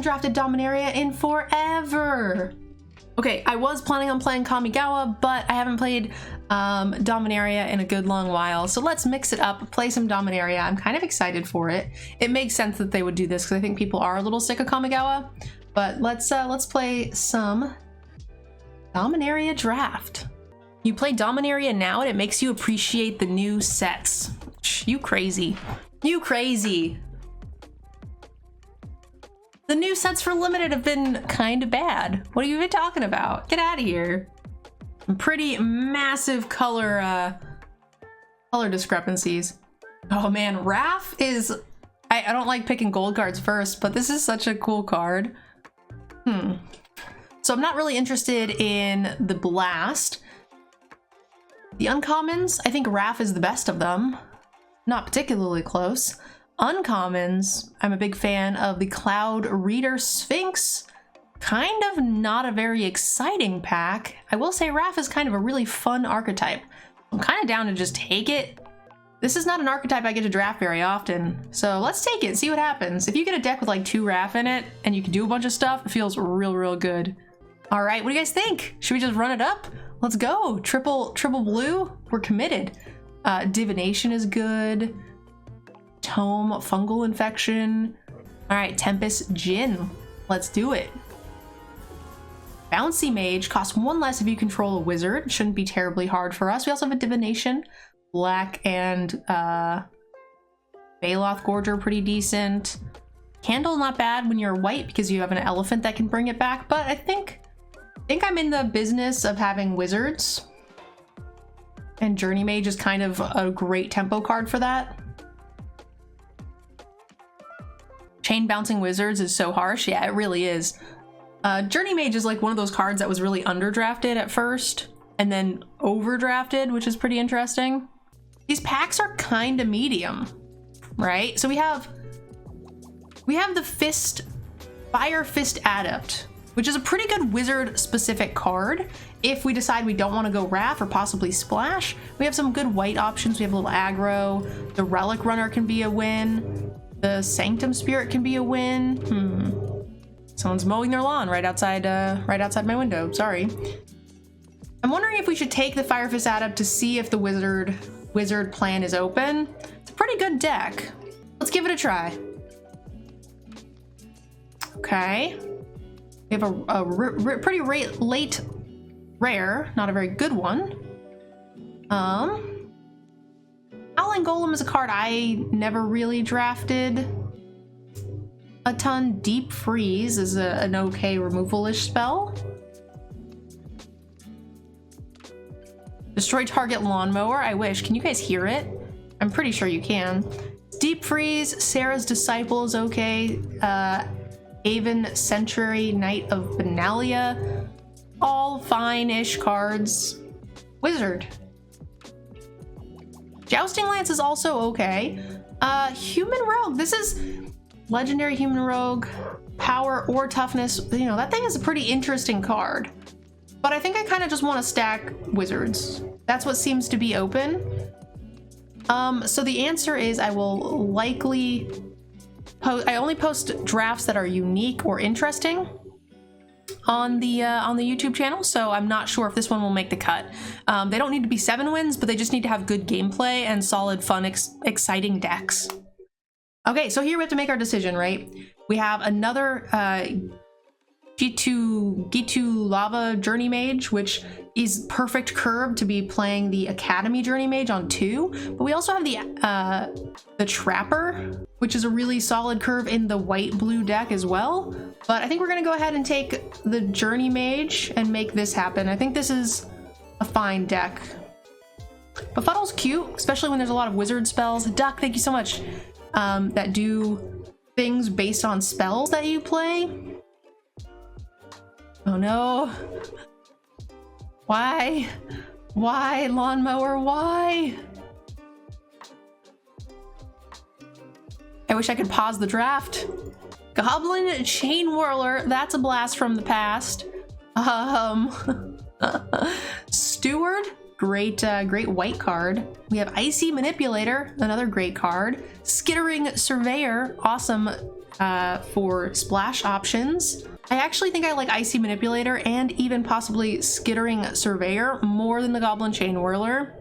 drafted Dominaria in forever. Okay, I was planning on playing Kamigawa, but I haven't played Dominaria in a good long while. So let's mix it up, play some Dominaria. I'm kind of excited for it. It makes sense that they would do this because I think people are a little sick of Kamigawa. But let's play some Dominaria draft. You play Dominaria now and it makes you appreciate the new sets. You crazy. You crazy. The new sets for limited have been kind of bad. What are you even talking about? Get out of here. Pretty massive color discrepancies. Oh man, Raph is, I don't like picking gold cards first, but this is such a cool card. So I'm not really interested in the Blast. The uncommons, I think Raph is the best of them. Not particularly close. Uncommons, I'm a big fan of the Cloud Reader Sphinx. Kind of not a very exciting pack. I will say Raph is kind of a really fun archetype. I'm kind of down to just take it. This is not an archetype I get to draft very often, so let's take it, see what happens. If you get a deck with like 2 Raph in it and you can do a bunch of stuff, it feels real good. All right, what do you guys think? Should we just run it up? Let's go. Triple blue, we're committed. Divination is good. Tome, fungal infection. All right, Tempest, Djinn. Let's do it. Bouncy Mage costs 1 less if you control a wizard. Shouldn't be terribly hard for us. We also have a Divination. Black and Baloth Gorger, pretty decent. Candle, not bad when you're white because you have an elephant that can bring it back, but I think I'm in the business of having wizards. And Journey Mage is kind of a great tempo card for that. Chain Bouncing Wizards is so harsh. Yeah, it really is. Journey Mage is like one of those cards that was really underdrafted at first and then overdrafted, which is pretty interesting. These packs are kind of medium, right? So we have the Fire Fist Adept, which is a pretty good wizard specific card. If we decide we don't want to go Raph or possibly Splash, we have some good white options. We have a little aggro. The Relic Runner can be a win. The Sanctum Spirit can be a win. Someone's mowing their lawn right outside my window. Sorry. I'm wondering if we should take the Fire Fist Adept to see if the wizard plan is open. It's a pretty good deck. Let's give it a try. Okay. We have a pretty late rare, not a very good one. Howling Golem is a card I never really drafted a ton. Deep Freeze is an okay removal-ish spell. Destroy target lawnmower. I wish. Can you guys hear it? I'm pretty sure you can. Deep Freeze, Sarah's Disciple is okay. Haven Century, Knight of Benalia. All fine-ish cards. Wizard. Jousting Lance is also okay. Human Rogue. This is legendary Human Rogue. Power or toughness. You know, that thing is a pretty interesting card. But I think I kind of just want to stack wizards. That's what seems to be open. So the answer is I will likely I only post drafts that are unique or interesting on the YouTube channel, so I'm not sure if this one will make the cut. They don't need to be 7 wins, but they just need to have good gameplay and solid, fun, exciting decks. Okay, so here we have to make our decision, right? We have another G2 Lava Journey Mage, which is perfect curve to be playing the Academy Journey Mage on 2, but we also have the Trapper, which is a really solid curve in the white-blue deck as well. But I think we're gonna go ahead and take the Journey Mage and make this happen. I think this is a fine deck. Befuddle's cute, especially when there's a lot of wizard spells. Duck, thank you so much. That do things based on spells that you play. Oh no. Why? Why, lawnmower, why? I wish I could pause the draft. Goblin Chain Whirler, that's a blast from the past. Steward, Great, great white card. We have Icy Manipulator, another great card. Skittering Surveyor, awesome for splash options. I actually think I like Icy Manipulator and even possibly Skittering Surveyor more than the Goblin Chain Whirler.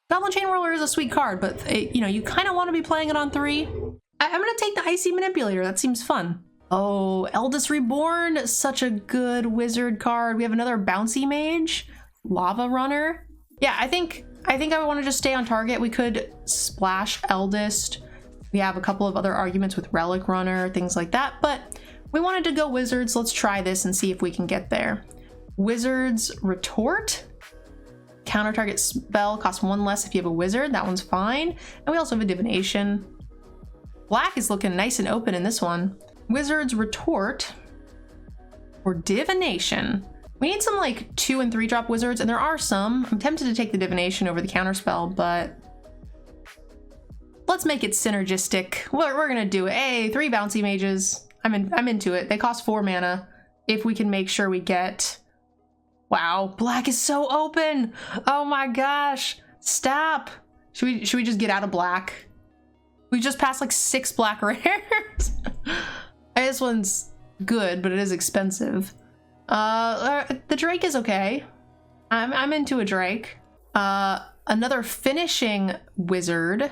Goblin Chain Whirler is a sweet card, but you know, you kind of want to be playing it on 3. I'm gonna take the Icy Manipulator, that seems fun. Oh, Eldest Reborn, such a good wizard card. We have another Bouncy Mage, Lava Runner. Yeah, I think I want to just stay on target. We could splash Eldest. We have a couple of other arguments with Relic Runner, things like that, but we wanted to go Wizards. Let's try this and see if we can get there. Wizards Retort. Counter target spell costs 1 less if you have a wizard. That one's fine. And we also have a Divination. Black is looking nice and open in this one. Wizards Retort or Divination. We need some like 2 and 3 drop wizards, and there are some. I'm tempted to take the Divination over the counter spell, but let's make it synergistic. We're gonna do it. Hey, 3 bouncy mages. I'm into it. They cost 4 mana. If we can make sure we get... Wow, black is so open. Oh my gosh. Stop. Should we just get out of black? We just passed like 6 black rares. This one's good, but it is expensive. The Drake is okay. I'm into a Drake. Another finishing wizard.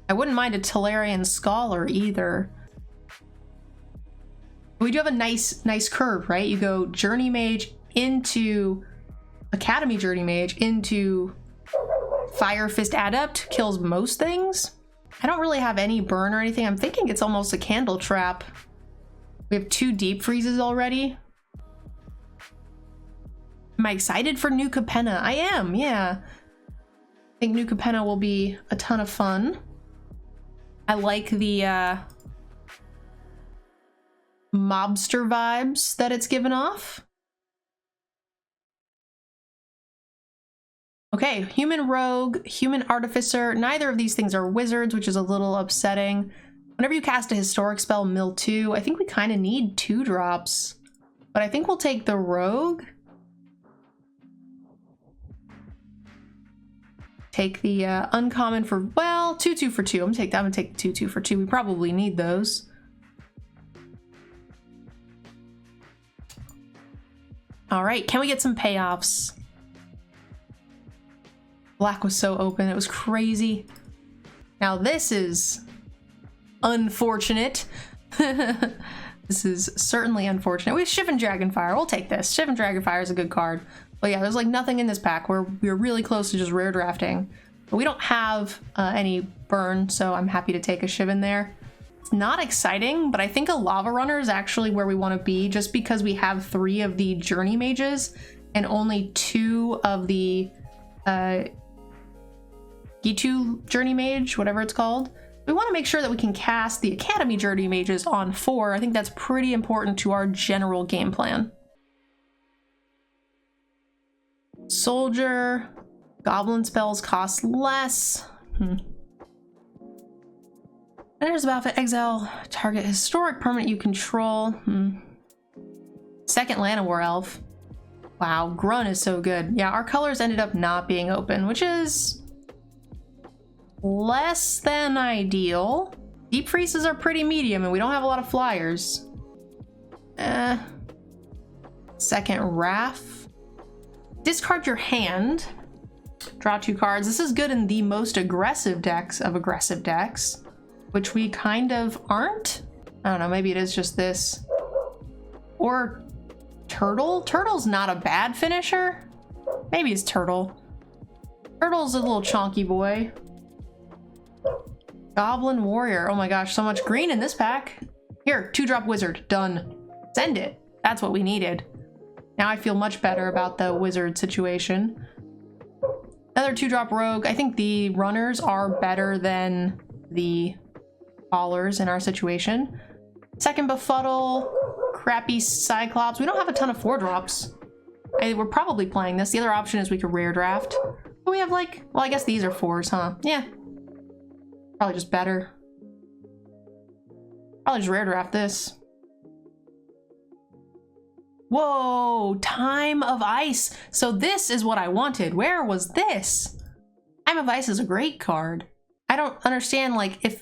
I wouldn't mind a Tolarian Scholar either. We do have a nice curve, right? You go Journey Mage into Academy Journey Mage into Fire Fist Adept, kills most things. I don't really have any burn or anything. I'm thinking it's almost a Candle Trap. We have 2 deep freezes already. Am I excited for New Capenna? I am, yeah. I think New Capenna will be a ton of fun. I like the mobster vibes that it's given off. Okay, Human Rogue, Human Artificer. Neither of these things are wizards, which is a little upsetting. Whenever you cast a historic spell, mill 2. I think we kind of need 2 drops, but I think we'll take the Rogue. Take the uncommon for, well, 2/2 for 2. I'm gonna take the 2/2 for 2. We probably need those. All right, can we get some payoffs? Black was so open, it was crazy. Now this is unfortunate. This is certainly unfortunate. We have Shivan Dragonfire, we'll take this. Shivan Dragonfire is a good card. But yeah, there's like nothing in this pack. We're really close to just rare drafting. But we don't have any burn, so I'm happy to take a Shivan there. It's not exciting, but I think a Lava Runner is actually where we want to be, just because we have 3 of the Journey Mages and only 2 of the Gitu Journey Mage, whatever it's called. We want to make sure that we can cast the Academy Journey Mages on 4. I think that's pretty important to our general game plan. Soldier. Goblin spells cost less. Enters the battlefield, exile target historic permanent you control. Second Llanowar Elf. Wow, Grun is so good. Yeah, our colors ended up not being open, which is less than ideal. Deep freezes are pretty medium, and we don't have a lot of flyers. Second Wrath. Discard your hand. Draw 2 cards. This is good in the most aggressive decks of aggressive decks, which we kind of aren't. I don't know, maybe it is just this. Or Turtle? Turtle's not a bad finisher. Maybe it's Turtle. Turtle's a little chonky boy. Goblin Warrior. Oh my gosh, so much green in this pack. Here, 2-drop wizard. Done. Send it. That's what we needed. Now I feel much better about the wizard situation. Another 2-drop rogue. I think the runners are better than the fallers in our situation. Second Befuddle. Crappy Cyclops. We don't have a ton of 4-drops. We're probably playing this. The other option is we could rare draft. But we have like, well, I guess these are 4s, huh? Yeah. Probably just better. Probably just rare draft this. Whoa, Time of Ice. So this is what I wanted. Where was this? Time of Ice is a great card. I don't understand, like, if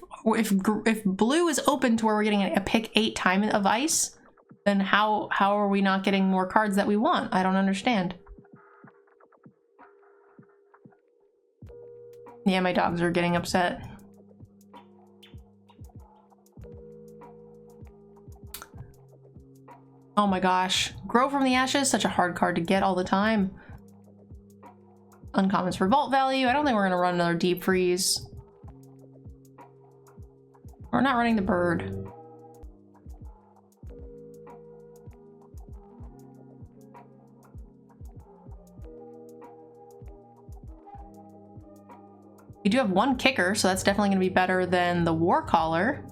blue is open to where we're getting a pick 8 Time of Ice, then how are we not getting more cards that we want? I don't understand. Yeah, my dogs are getting upset. Oh my gosh. Grow from the Ashes, such a hard card to get all the time. Uncommons for vault value. I don't think we're gonna run another deep freeze. We're not running the bird. We do have 1 kicker, so that's definitely gonna be better than the War Caller.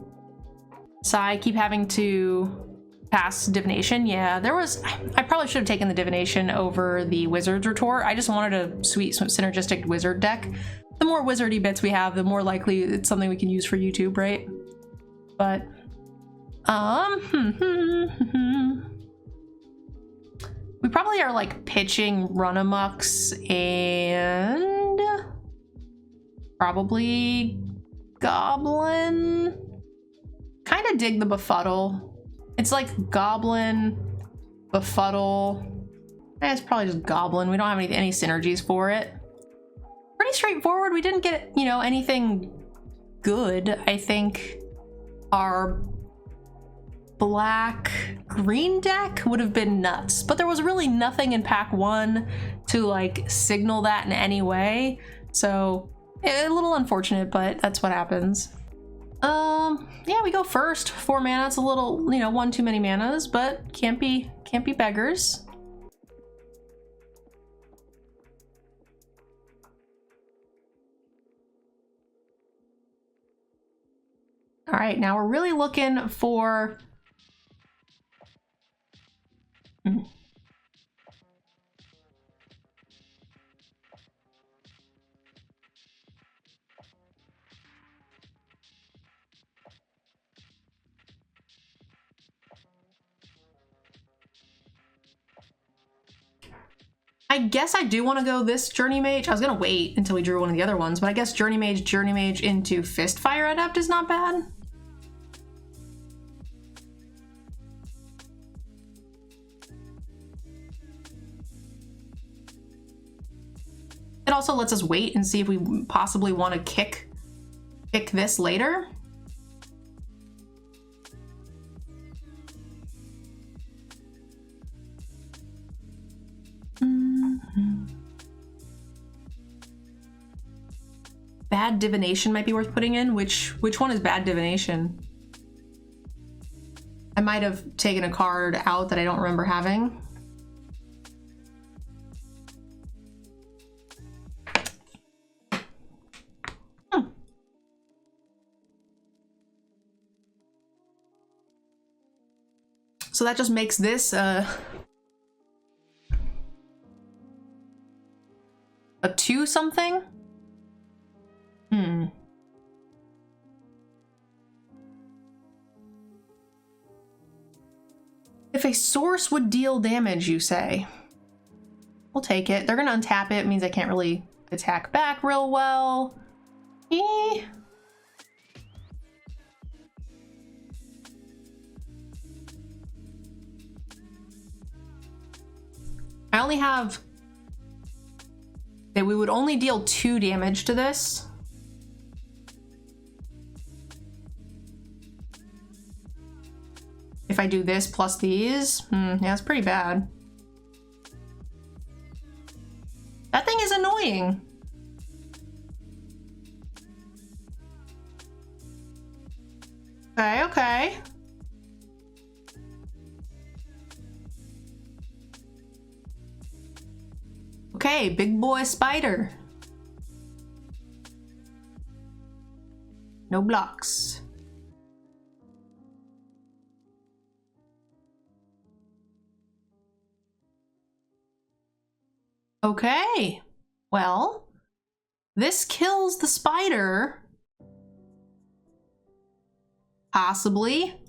So I keep having to pass divination. Yeah, I probably should have taken the divination over the wizard's retort. I just wanted a sweet synergistic wizard deck. The more wizardy bits we have, the more likely it's something we can use for YouTube, right? But we probably are like pitching Runamucks and probably Goblin. Kind of dig the Befuddle. It's like Goblin, Befuddle. It's probably just Goblin. We don't have any synergies for it. Pretty straightforward. We didn't get, you know, anything good. I think our black-green deck would have been nuts, but there was really nothing in pack 1 to like signal that in any way. So a little unfortunate, but that's what happens. Yeah, we go first. 4 mana. It's a little, you know, 1 too many manas, but can't be beggars. All right, now we're really looking for I guess I do want to go this Journey Mage. I was gonna wait until we drew one of the other ones, but I guess Journey Mage into Fistfire Adept is not bad. It also lets us wait and see if we possibly want to kick this later. Bad Divination might be worth putting in. Which one is Bad Divination? I might have taken a card out that I don't remember having. So that just makes this a 2 something? If a source would deal damage, you say? We'll take it. They're gonna untap it. Means I can't really attack back real well. I only have that we would only deal 2 damage to this. If I do this plus these, yeah, it's pretty bad. That thing is annoying. Okay, okay. Okay, big boy spider. No blocks. Okay, well, this kills the spider. Possibly.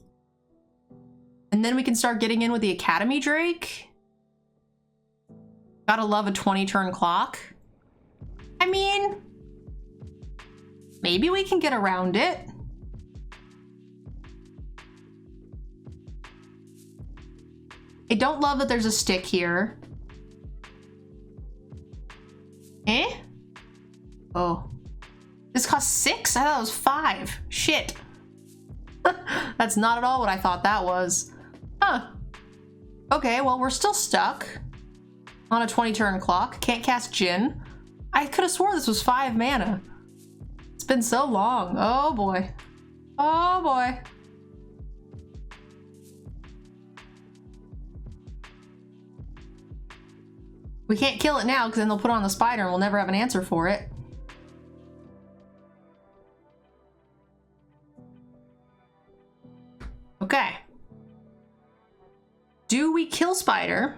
And then we can start getting in with the Academy Drake. Gotta love a 20-turn clock. I mean, maybe we can get around it. I don't love that there's a stick here. Eh? Oh. This costs 6? I thought it was 5. Shit. That's not at all what I thought that was. Huh. Okay, well, we're still stuck on a 20-turn clock. Can't cast Jhin. I could have swore this was 5 mana. It's been so long. Oh boy. Oh boy. We can't kill it now because then they'll put on the spider and we'll never have an answer for it. Okay. Do we kill spider?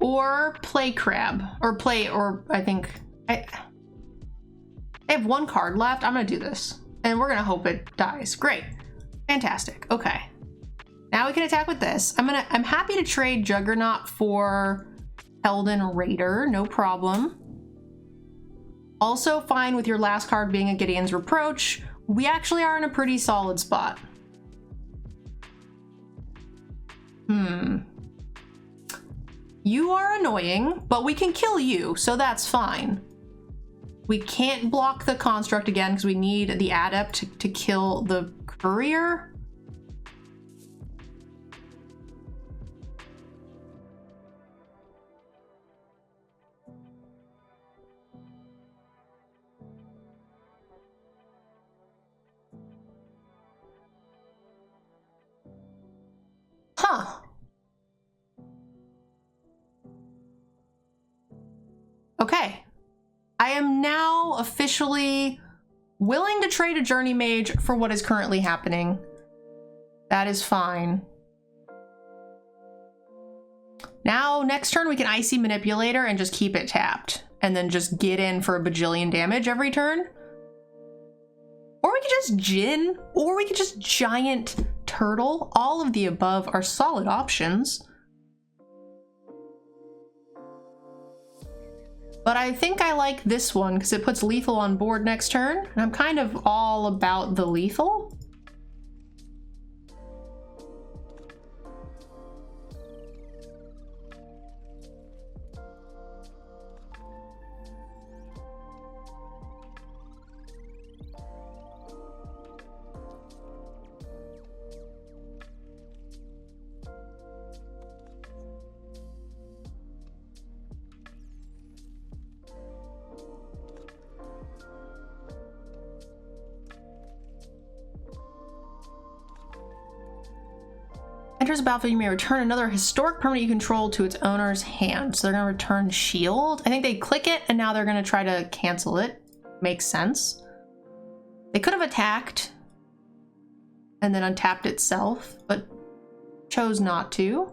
Or play crab? Or I think... I have 1 card left. I'm gonna do this. And we're gonna hope it dies. Great. Fantastic. Okay. Now we can attack with this. I'm happy to trade Juggernaut for Elden Raider, no problem. Also fine with your last card being a Gideon's Reproach. We actually are in a pretty solid spot. You are annoying, but we can kill you, so that's fine. We can't block the Construct again because we need the Adept to kill the Courier. Huh. Okay. I am now officially willing to trade a Journey Mage for what is currently happening. That is fine. Now, next turn we can Icy Manipulator and just keep it tapped. And then just get in for a bajillion damage every turn. Or we could just Jhin. Or we could just Giant Turtle. All of the above are solid options. But I think I like this one because it puts lethal on board next turn. And I'm kind of all about the lethal. Enters the battlefield, you may return another historic permanent you control to its owner's hand. So they're going to return Shield. I think they click it and now they're going to try to cancel it. Makes sense. They could have attacked and then untapped itself, but chose not to.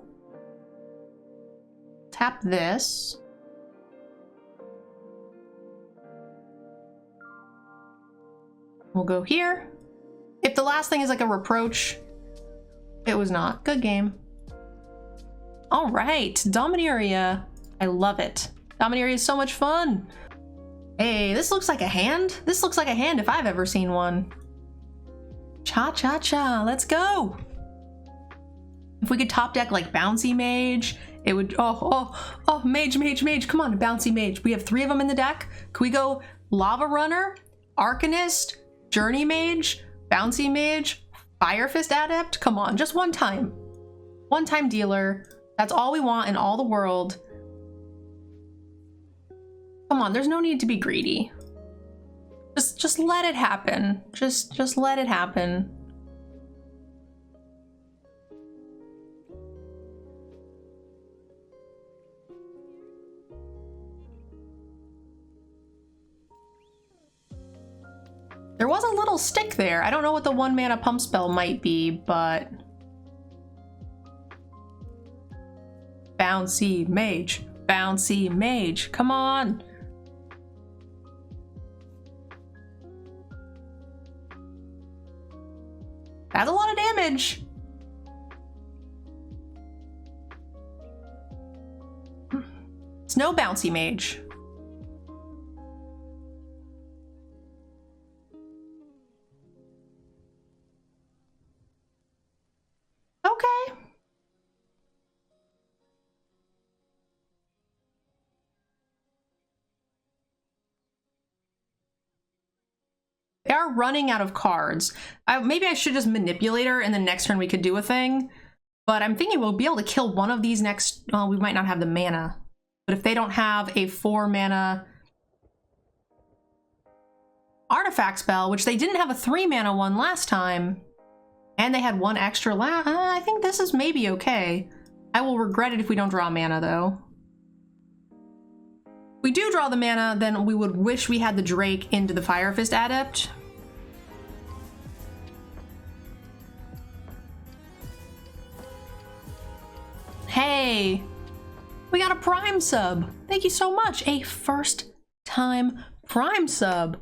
Tap this. We'll go here. If the last thing is like a reproach, it was not. Good game. All right, Dominaria. I love it. Dominaria is so much fun. Hey, this looks like a hand. This looks like a hand if I've ever seen one. Cha-cha-cha, let's go. If we could top deck like Bouncy Mage, it would, oh, Mage, come on, Bouncy Mage. We have 3 of them in the deck. Can we go Lava Runner, Arcanist, Journey Mage, Bouncy Mage, Fire Fist Adept? Come on, just one time. One time dealer. That's all we want in all the world. Come on, there's no need to be greedy. Just let it happen. Just let it happen. There was a little stick there. I don't know what the 1 mana pump spell might be, but... Bouncy Mage, come on. That's a lot of damage. Snow Bouncy Mage. Okay. They are running out of cards. Maybe I should just manipulate her and the next turn we could do a thing. But I'm thinking we'll be able to kill one of these next... Well, we might not have the mana. But if they don't have a 4-mana artifact spell, which they didn't have a 3-mana one last time, and they had one extra I think this is maybe okay. I will regret it if we don't draw mana, though. If we do draw the mana, then we would wish we had the Drake into the Fire Fist Adept. Hey! We got a Prime sub! Thank you so much! A first-time Prime sub!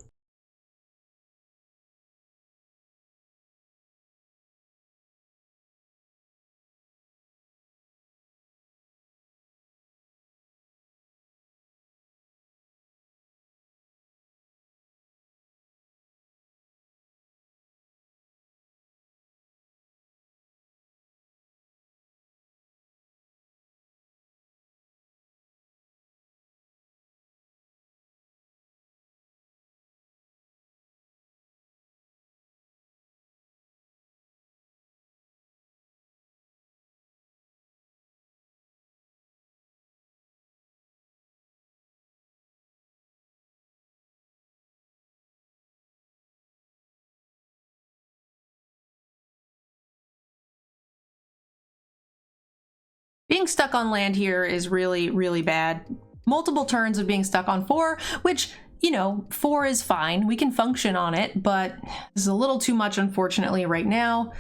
Being stuck on land here is really, really bad. Multiple turns of being stuck on 4, which, you know, 4 is fine. We can function on it, but this is a little too much, unfortunately, right now.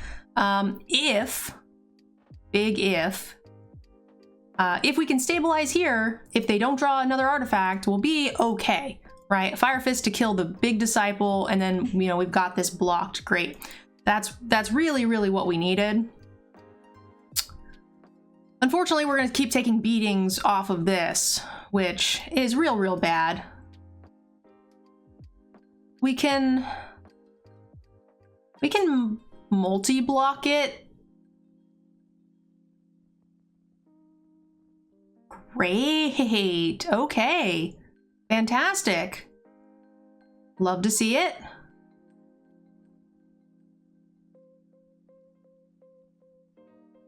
Big if we can stabilize here, if they don't draw another artifact, we'll be okay, right? Fire Fist to kill the big disciple, and then, you know, we've got this blocked. Great. That's really, really what we needed. Unfortunately, we're going to keep taking beatings off of this, which is real, real bad. We can multi-block it. Great. Okay. Fantastic. Love to see it.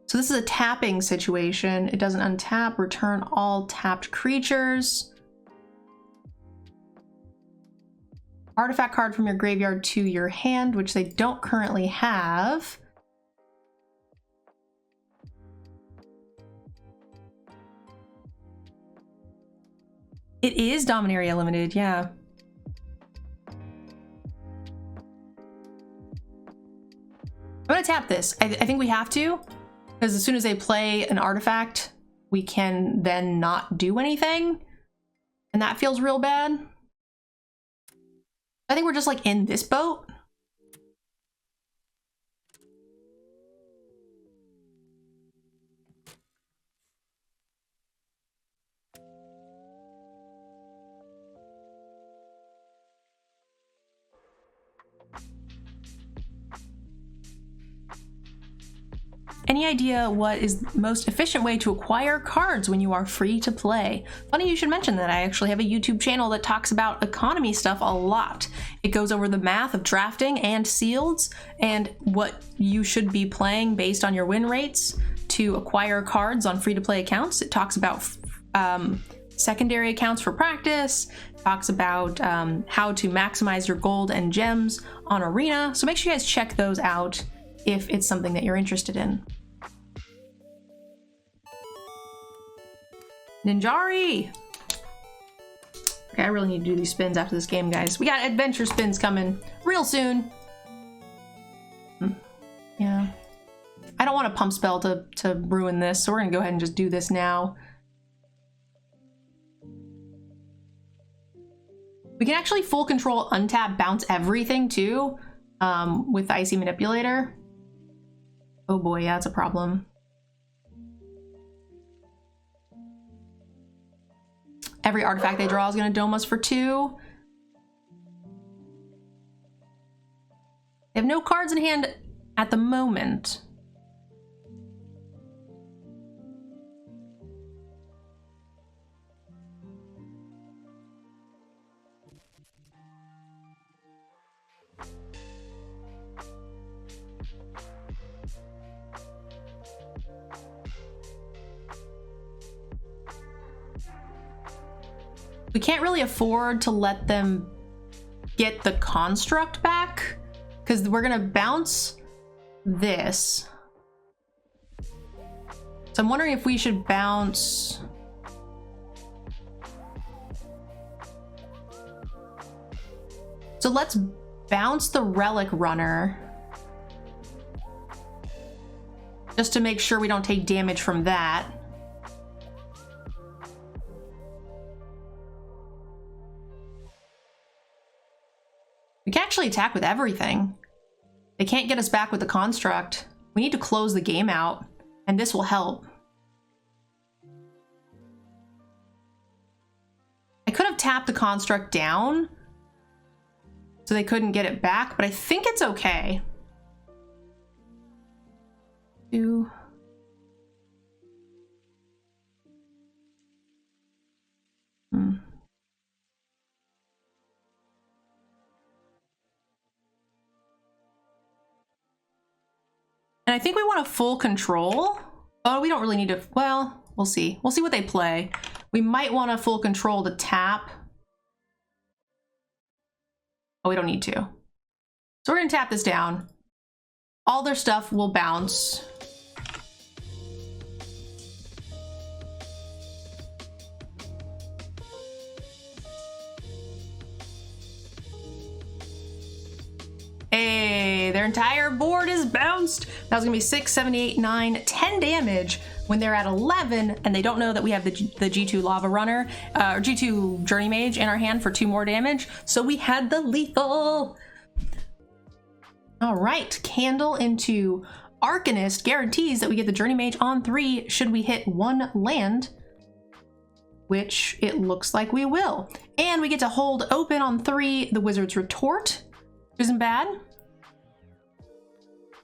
So this is a tapping situation. It doesn't untap, return all tapped creatures. Artifact card from your graveyard to your hand, which they don't currently have. It is Dominaria limited, yeah. I'm gonna tap this. I think we have to. Because as soon as they play an artifact, we can then not do anything. And that feels real bad. I think we're just like in this boat. Any idea what is the most efficient way to acquire cards when you are free to play? Funny you should mention that. I actually have a YouTube channel that talks about economy stuff a lot. It goes over the math of drafting and sealeds and what you should be playing based on your win rates to acquire cards on free-to-play accounts. It talks about secondary accounts for practice, talks about how to maximize your gold and gems on Arena. So make sure you guys check those out if it's something that you're interested in. Ninjari! Okay, I really need to do these spins after this game, guys. We got adventure spins coming real soon. Yeah. I don't want a pump spell to ruin this, so we're gonna go ahead and just do this now. We can actually full control, untap, bounce everything too, with the Icy Manipulator. Oh boy, yeah, that's a problem. Every artifact they draw is going to dome us for 2. They have no cards in hand at the moment. We can't really afford to let them get the construct back because we're gonna bounce this. So I'm wondering if we should bounce. So let's bounce the Relic Runner just to make sure we don't take damage from that. We can actually attack with everything. They can't get us back with the construct. We need to close the game out, and this will help. I could have tapped the construct down so they couldn't get it back, but I think it's okay. 2. And I think we want a full control. Oh, we don't really need to, well, we'll see. We'll see what they play. We might want a full control to tap. Oh, we don't need to. So we're gonna tap this down. All their stuff will bounce. Hey, their entire board is bounced. That was gonna be 6, 7, 8, 9, 10 damage when they're at 11 and they don't know that we have the G2 Lava Runner, or G2 Journey Mage in our hand for 2 more damage. So we had the lethal. All right, Candle into Arcanist guarantees that we get the Journey Mage on 3 should we hit 1 land, which it looks like we will. And we get to hold open on 3 the Wizard's Retort. Isn't bad.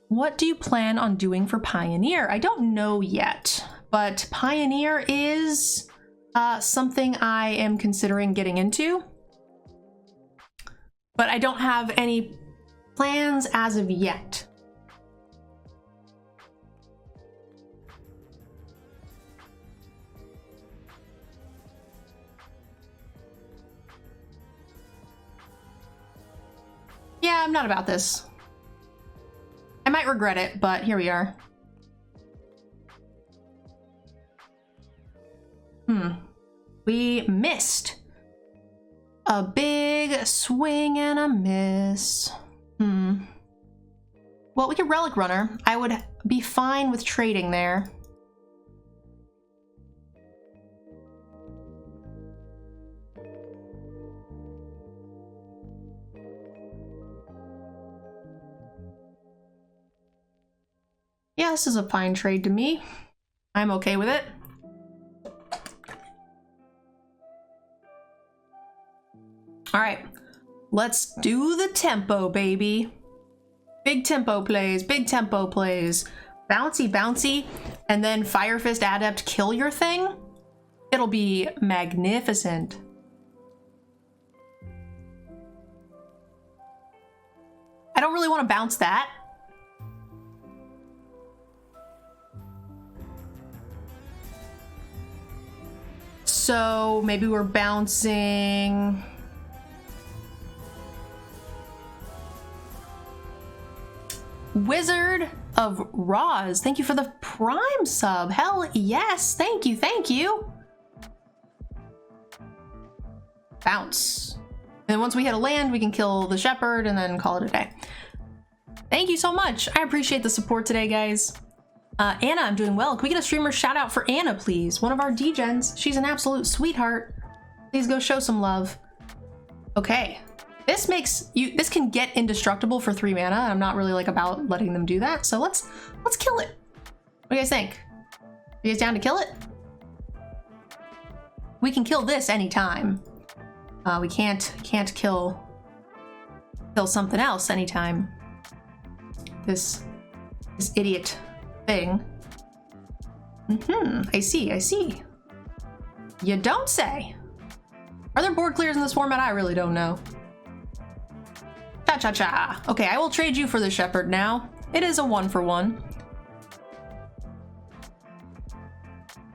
What do you plan on doing for Pioneer? I don't know yet, but Pioneer is something I am considering getting into, but I don't have any plans as of yet. Yeah, I'm not about this. I might regret it, but here we are. We missed. A big swing and a miss. Well, we could Relic Runner. I would be fine with trading there. Yeah, this is a fine trade to me. I'm okay with it. All right, let's do the tempo, baby. Big tempo plays, big tempo plays. Bouncy, bouncy, and then Fire Fist Adept kill your thing. It'll be magnificent. I don't really want to bounce that. So maybe we're bouncing. Wizard of Roz, thank you for the Prime sub. Hell yes, thank you, thank you. Bounce. And then once we hit a land, we can kill the shepherd and then call it a day. Thank you so much. I appreciate the support today, guys. Anna, I'm doing well. Can we get a streamer shout out for Anna, please? One of our D-gens. She's an absolute sweetheart. Please go show some love. Okay. This makes you, this can get indestructible for 3 mana. I'm not really like about letting them do that. So let's kill it. What do you guys think? Are you guys down to kill it? We can kill this anytime. We can't kill something else anytime. This idiot thing. I see. You don't say. Are there board clears in this format? I really don't know. Cha-cha-cha. Okay, I will trade you for the shepherd now. It is a 1-for-1.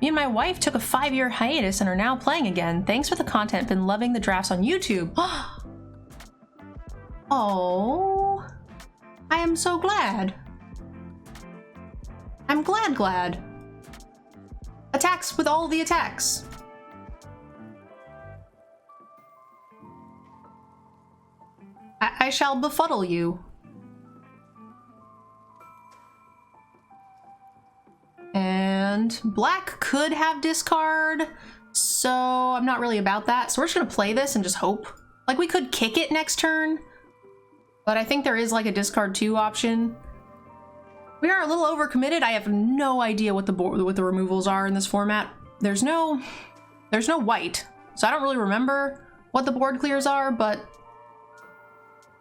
Me and my wife took a 5-year hiatus and are now playing again. Thanks for the content. Been loving the drafts on YouTube. Oh, I am so glad. I'm glad. Attacks with all the attacks. I shall befuddle you. And black could have discard, so I'm not really about that. So we're just gonna play this and just hope. Like, we could kick it next turn, but I think there is like a discard 2 option. We are a little overcommitted. I have no idea what the removals are in this format. There's no white, so I don't really remember what the board clears are, but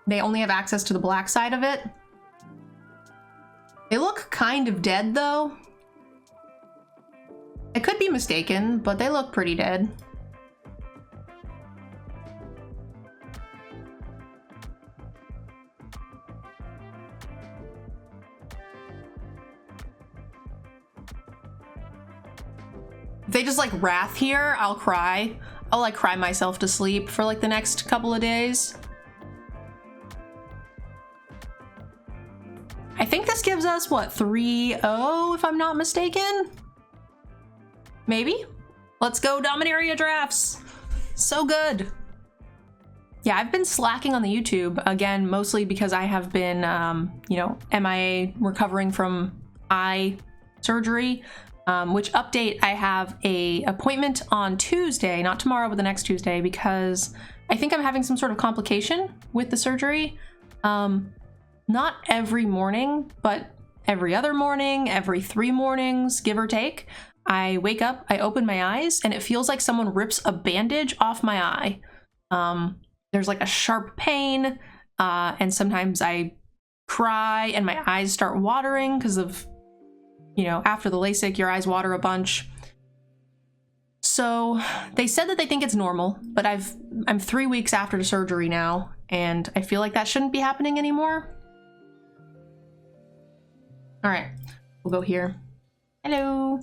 they only have access to the black side of it. They look kind of dead though. I could be mistaken, but they look pretty dead. If they just like wrath here, I'll cry. I'll like cry myself to sleep for like the next couple of days. I think this gives us, what, 3-0 if I'm not mistaken? Maybe? Let's go Dominaria drafts. So good. Yeah, I've been slacking on the YouTube, again, mostly because I have been, you know, MIA, recovering from eye surgery. Which update, I have a appointment on Tuesday, not tomorrow, but the next Tuesday, because I think I'm having some sort of complication with the surgery. Not every morning, but every other morning, every 3 mornings, give or take, I wake up, I open my eyes, and it feels like someone rips a bandage off my eye. There's like a sharp pain, and sometimes I cry and my eyes start watering because of, you know, after the LASIK, your eyes water a bunch. So they said that they think it's normal, but I'm 3 weeks after the surgery now, and I feel like that shouldn't be happening anymore. All right, we'll go here. Hello.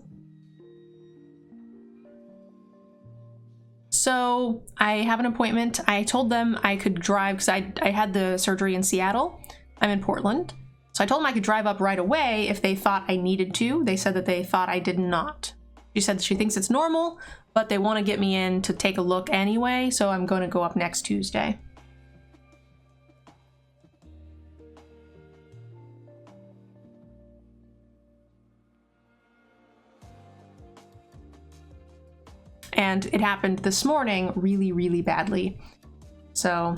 So I have an appointment. I told them I could drive because I had the surgery in Seattle. I'm in Portland. So I told them I could drive up right away if they thought I needed to. They said that they thought I did not. She said she thinks it's normal, but they want to get me in to take a look anyway, so I'm going to go up next Tuesday. And it happened this morning really, really badly. So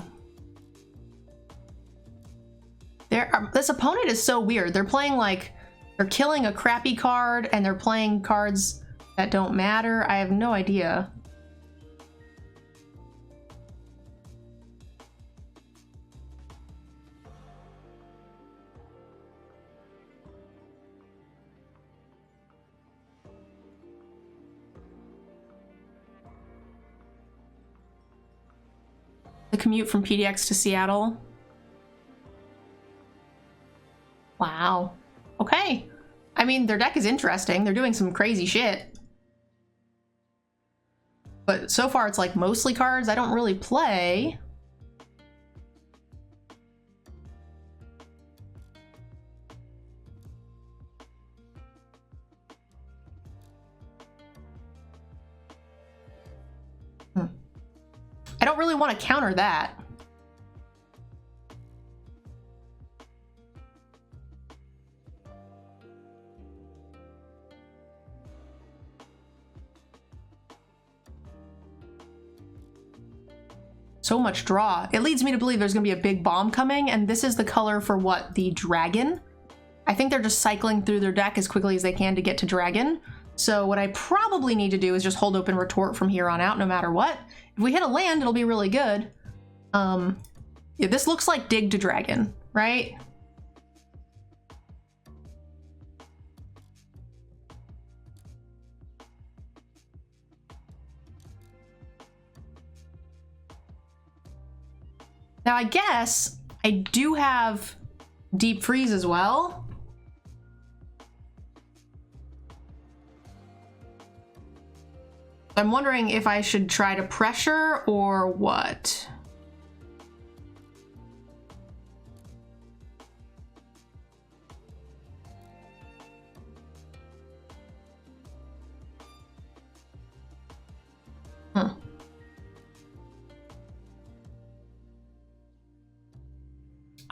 this opponent is so weird. They're playing like, they're killing a crappy card and they're playing cards that don't matter. I have no idea. The commute from PDX to Seattle. Wow. Okay. I mean, their deck is interesting. They're doing some crazy shit. But so far it's like mostly cards I don't really play. I don't really want to counter that. So much draw. It leads me to believe there's gonna be a big bomb coming, and this is the color for what? The dragon? I think they're just cycling through their deck as quickly as they can to get to dragon. So what I probably need to do is just hold open retort from here on out, no matter what. If we hit a land, it'll be really good. Yeah, this looks like dig to dragon, right? Now, I guess I do have deep freeze as well. I'm wondering if I should try to pressure or what.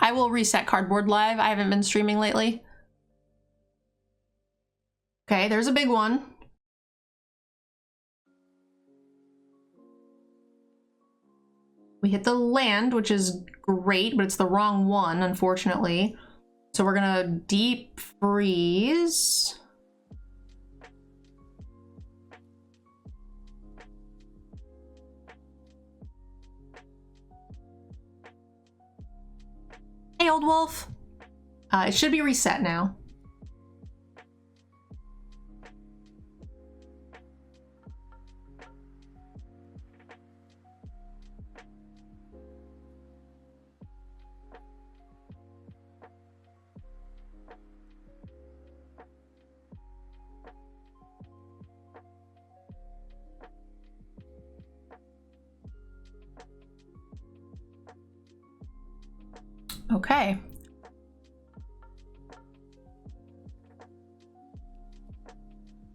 I will reset Cardboard Live. I haven't been streaming lately. Okay, there's a big one. We hit the land, which is great, but it's the wrong one, unfortunately. So we're gonna deep freeze. Hey, old wolf. It should be reset now. Okay.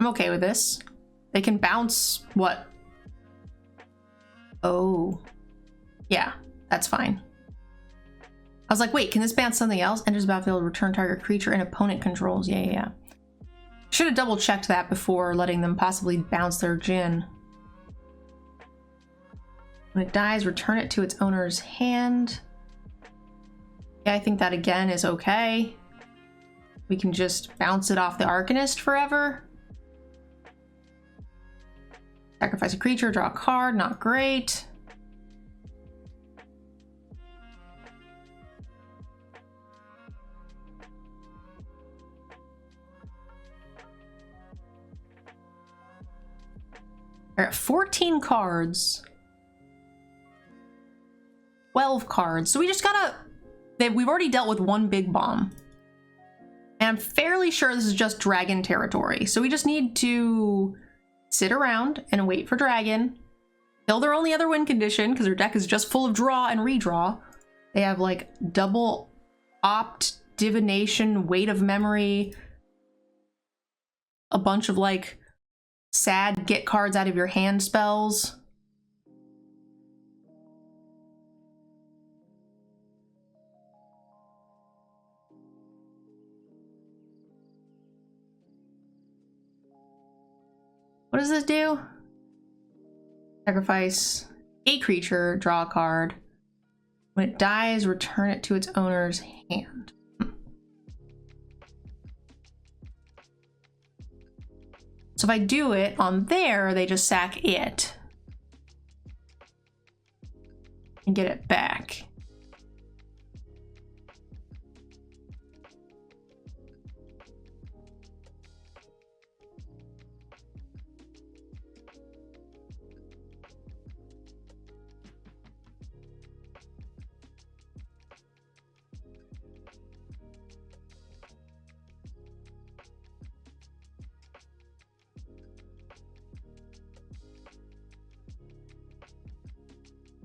I'm okay with this. They can bounce what? Oh. Yeah, that's fine. I was like, wait, can this bounce something else? Enters the battlefield, return target creature and opponent controls. Yeah. Should have double checked that before letting them possibly bounce their Djinn. When it dies, return it to its owner's hand. Yeah, I think that again is okay. We can just bounce it off the Arcanist forever. Sacrifice a creature, draw a card, not great. We're at 14 cards. 12 cards. So we just gotta... We've already dealt with one big bomb. And I'm fairly sure this is just dragon territory. So we just need to sit around and wait for dragon. Kill their only other win condition, because their deck is just full of draw and redraw. They have like double opt, divination, weight of memory, a bunch of like sad get cards out of your hand spells. What does this do? Sacrifice a creature, draw a card. When it dies, return it to its owner's hand. So if I do it on there, they just sack it and get it back.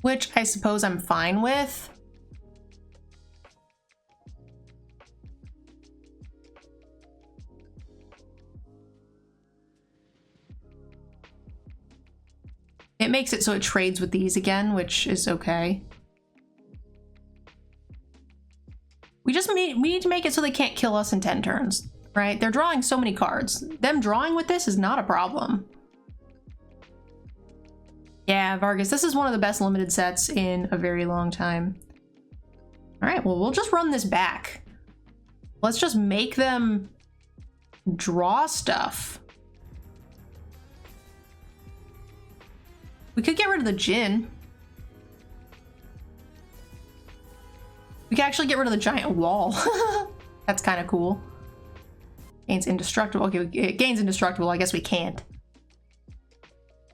Which I suppose I'm fine with. It makes it so it trades with these again, which is okay. We need to make it so they can't kill us in 10 turns, right? They're drawing so many cards. Them drawing with this is not a problem. Yeah, Vargas, this is one of the best limited sets in a very long time. All right, well, we'll just run this back. Let's just make them draw stuff. We could get rid of the Djinn. We could actually get rid of the giant wall. That's kind of cool. Gains indestructible. Okay, it gains indestructible. I guess we can't.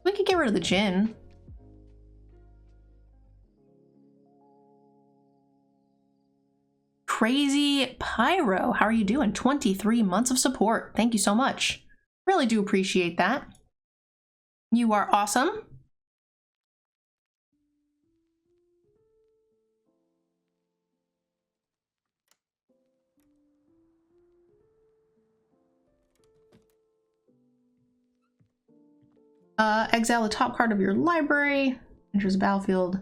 We could get rid of the Djinn. Crazy Pyro, how are you doing? 23 months of support. Thank you so much. Really do appreciate that. You are awesome. Exile the top card of your library. Enters the battlefield.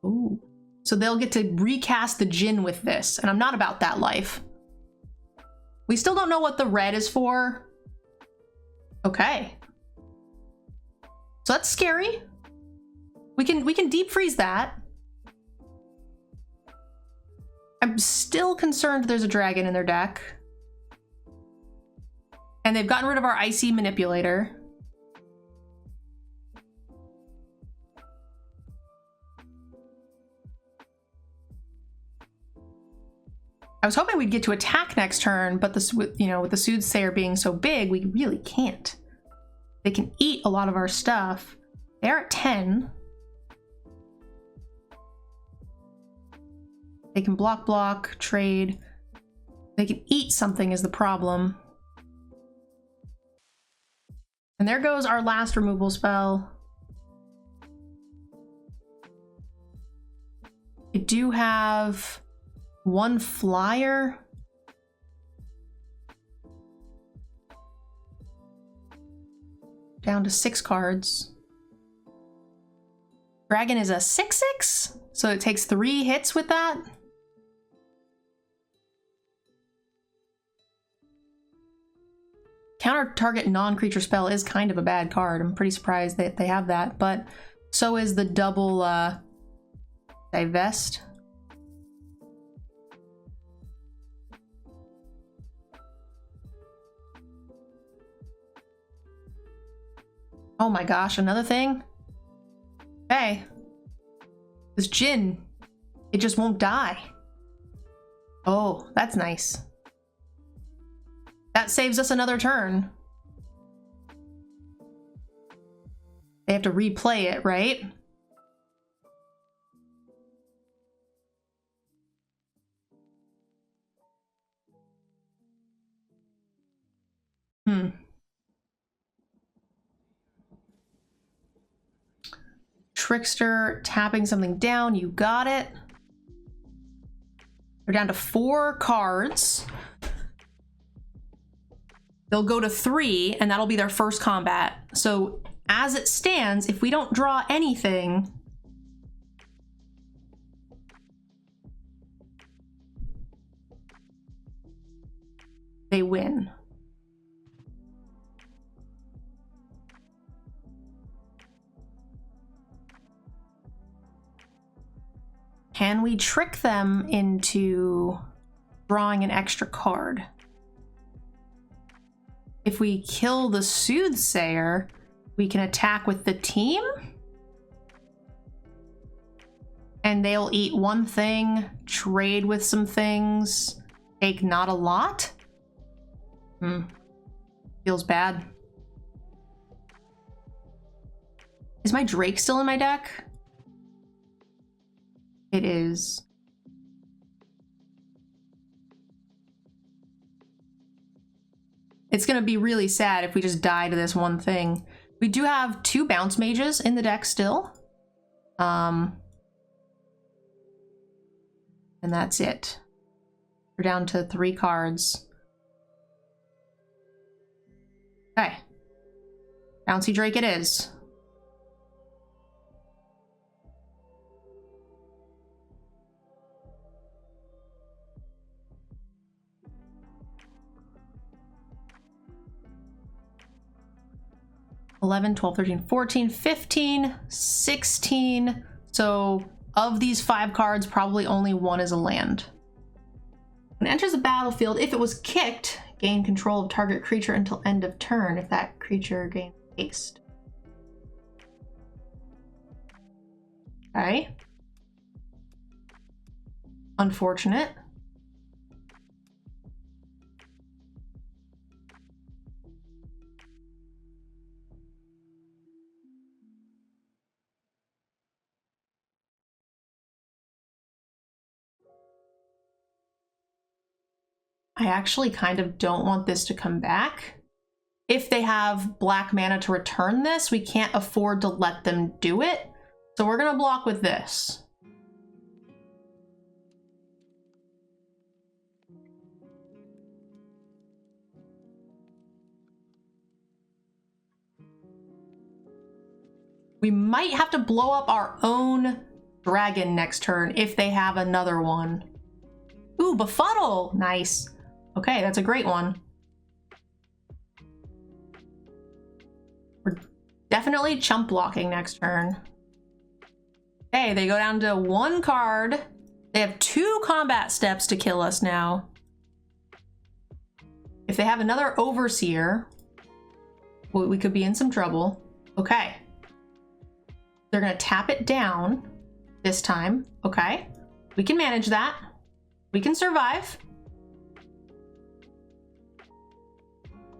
Ooh. So they'll get to recast the Djinn with this, and I'm not about that life. We still don't know what the red is for. Okay. So that's scary. We can deep freeze that. I'm still concerned there's a dragon in their deck. And they've gotten rid of our Icy Manipulator. I was hoping we'd get to attack next turn, but this, you know, with the Soothsayer being so big, we really can't. They can eat a lot of our stuff. They're at 10. They can block, trade. They can eat something is the problem. And there goes our last removal spell. We do have one flyer. Down to 6 cards. Dragon is a 6/6, so it takes 3 hits with that. Counter target non-creature spell is kind of a bad card. I'm pretty surprised that they have that, but so is the double divest. Oh my gosh, another thing? Hey. This Djinn, it just won't die. Oh, that's nice. That saves us another turn. They have to replay it, right? Trickster tapping something down, you got it. They're down to 4 cards. They'll go to 3, and that'll be their first combat. So as it stands, if we don't draw anything, they win. Can we trick them into drawing an extra card? If we kill the Soothsayer, we can attack with the team? And they'll eat one thing, trade with some things, take not a lot? Feels bad. Is my Drake still in my deck? It is. It's gonna be really sad if we just die to this one thing. We do have 2 bounce mages in the deck still. And that's it. We're down to 3 cards. Okay. Bouncy Drake it is. 11, 12, 13, 14, 15, 16. So of these 5 cards, probably only 1 is a land. When it enters the battlefield, if it was kicked, gain control of target creature until end of turn if that creature gains haste. Okay. Unfortunate. I actually kind of don't want this to come back. If they have black mana to return this, we can't afford to let them do it. So we're gonna block with this. We might have to blow up our own dragon next turn if they have another one. Ooh, Befuddle! Nice. Okay, that's a great one. We're definitely chump blocking next turn. Okay, they go down to 1 card. They have 2 combat steps to kill us now. If they have another Overseer, we could be in some trouble. Okay. They're gonna tap it down this time. Okay. We can manage that. We can survive.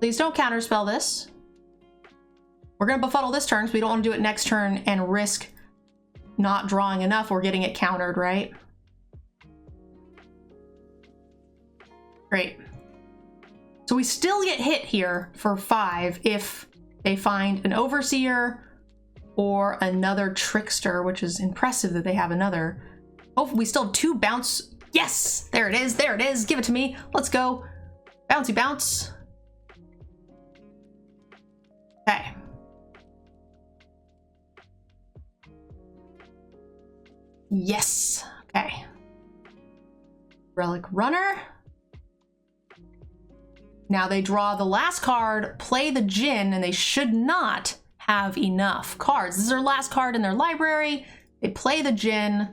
Please don't counterspell this. We're gonna befuddle this turn, so we don't want to do it next turn and risk not drawing enough or getting it countered, right? Great. So we still get hit here for 5 if they find an Overseer or another Trickster, which is impressive that they have another. Oh, we still have 2 bounce. Yes, there it is, there it is. Give it to me. Let's go. Bouncy bounce. Okay. Yes, okay. Relic Runner. Now they draw the last card, play the Djinn, and they should not have enough cards. This is their last card in their library. They play the Djinn.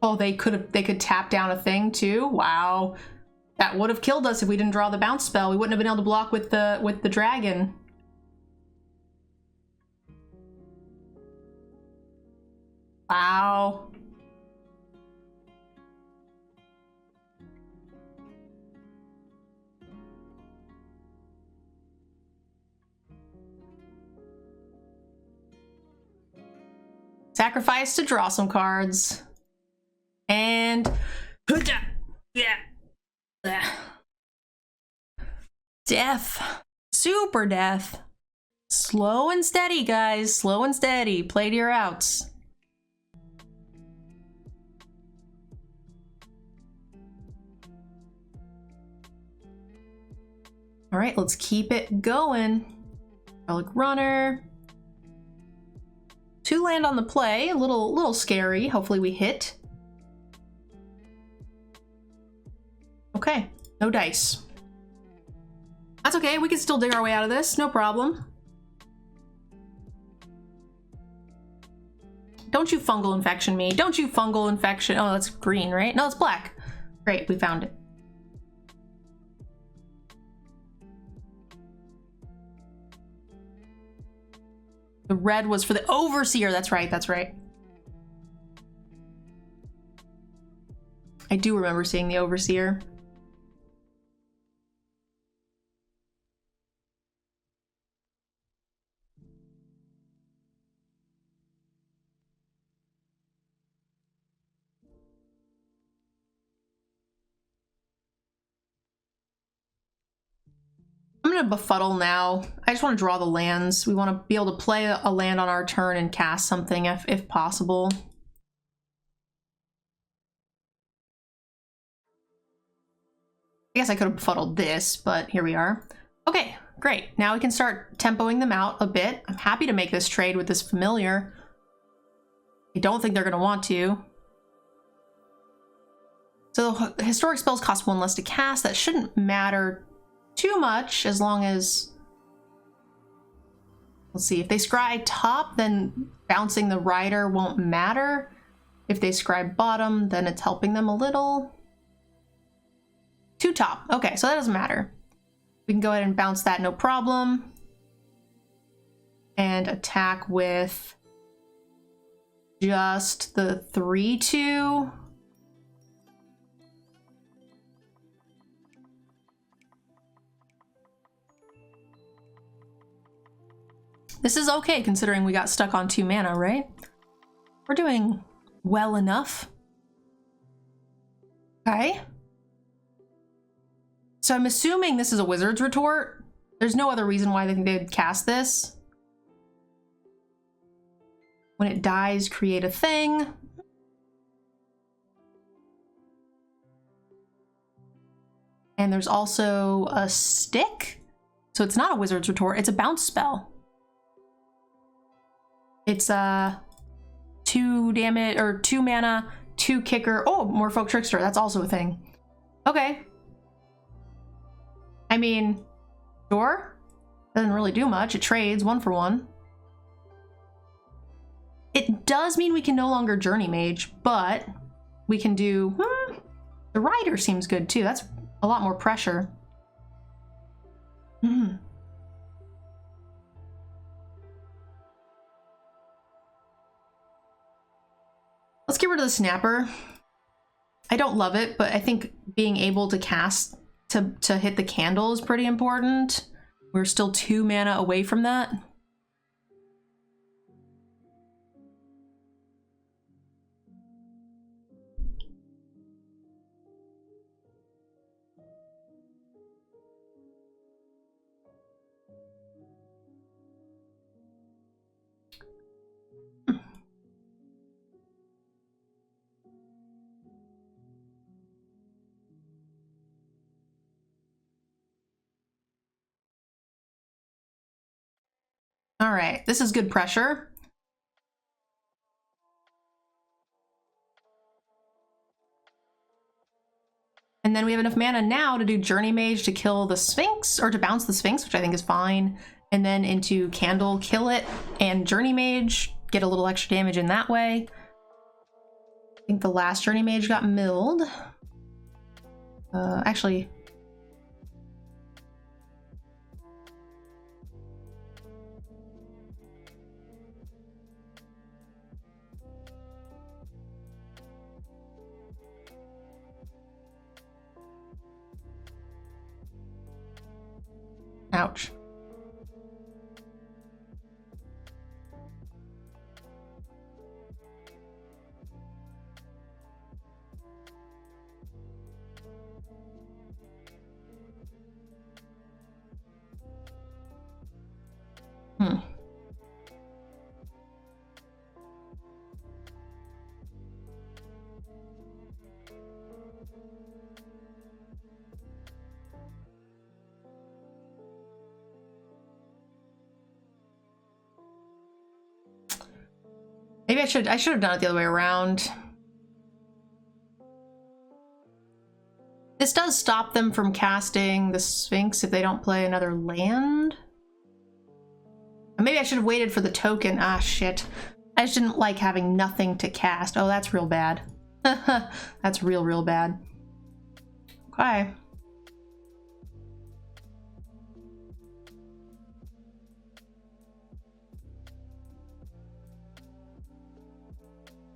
Oh, they could tap down a thing too. Wow. That would have killed us if we didn't draw the bounce spell. We wouldn't have been able to block with the dragon. Wow. Sacrifice to draw some cards. And yeah. Death. Super death. Slow and steady, guys. Slow and steady. Play to your outs. All right, let's keep it going. Relic Runner. 2 land on the play. A little scary. Hopefully we hit. Okay, no dice. That's okay, we can still dig our way out of this, no problem. Don't you fungal infection me. Don't you fungal infection. Oh, that's green, right? No, it's black. Great, we found it. The red was for the Overseer. That's right, that's right. I do remember seeing the Overseer. I'm gonna befuddle now. I just want to draw the lands. We want to be able to play a land on our turn and cast something if possible. I guess I could have befuddled this, but here we are. Okay, great. Now we can start tempoing them out a bit. I'm happy to make this trade with this familiar. I don't think they're going to want to. So historic spells cost 1 less to cast. That shouldn't matter too much as long as... Let's see, if they scry top, then bouncing the rider won't matter. If they scry bottom, then it's helping them a little. 2 top. Okay, so that doesn't matter. We can go ahead and bounce that, no problem. And attack with just the 3/2. This is okay considering we got stuck on 2 mana, right? We're doing well enough. Okay. So I'm assuming this is a wizard's retort. There's no other reason why they think they'd cast this. When it dies, create a thing. And there's also a stick. So it's not a wizard's retort, it's a bounce spell. It's 2 damage, or 2 mana, 2 kicker. Oh, more folk trickster, that's also a thing. Okay. I mean, sure. Doesn't really do much, it trades 1 for 1. It does mean we can no longer Journey Mage, but we can do... the Rider seems good too. That's a lot more pressure. Let's get rid of the Snapper. I don't love it, but I think being able to cast to hit the candle is pretty important. We're still 2 mana away from that. All right, this is good pressure. And then we have enough mana now to do Journey Mage to kill the Sphinx, or to bounce the Sphinx, which I think is fine. And then into Candle, kill it, and Journey Mage, get a little extra damage in that way. I think the last Journey Mage got milled. Actually... Ouch. Maybe I should have done it the other way around. This does stop them from casting the Sphinx if they don't play another land. Maybe I should have waited for the token. Ah, shit. I just didn't like having nothing to cast. Oh, that's real bad. That's real bad. Okay.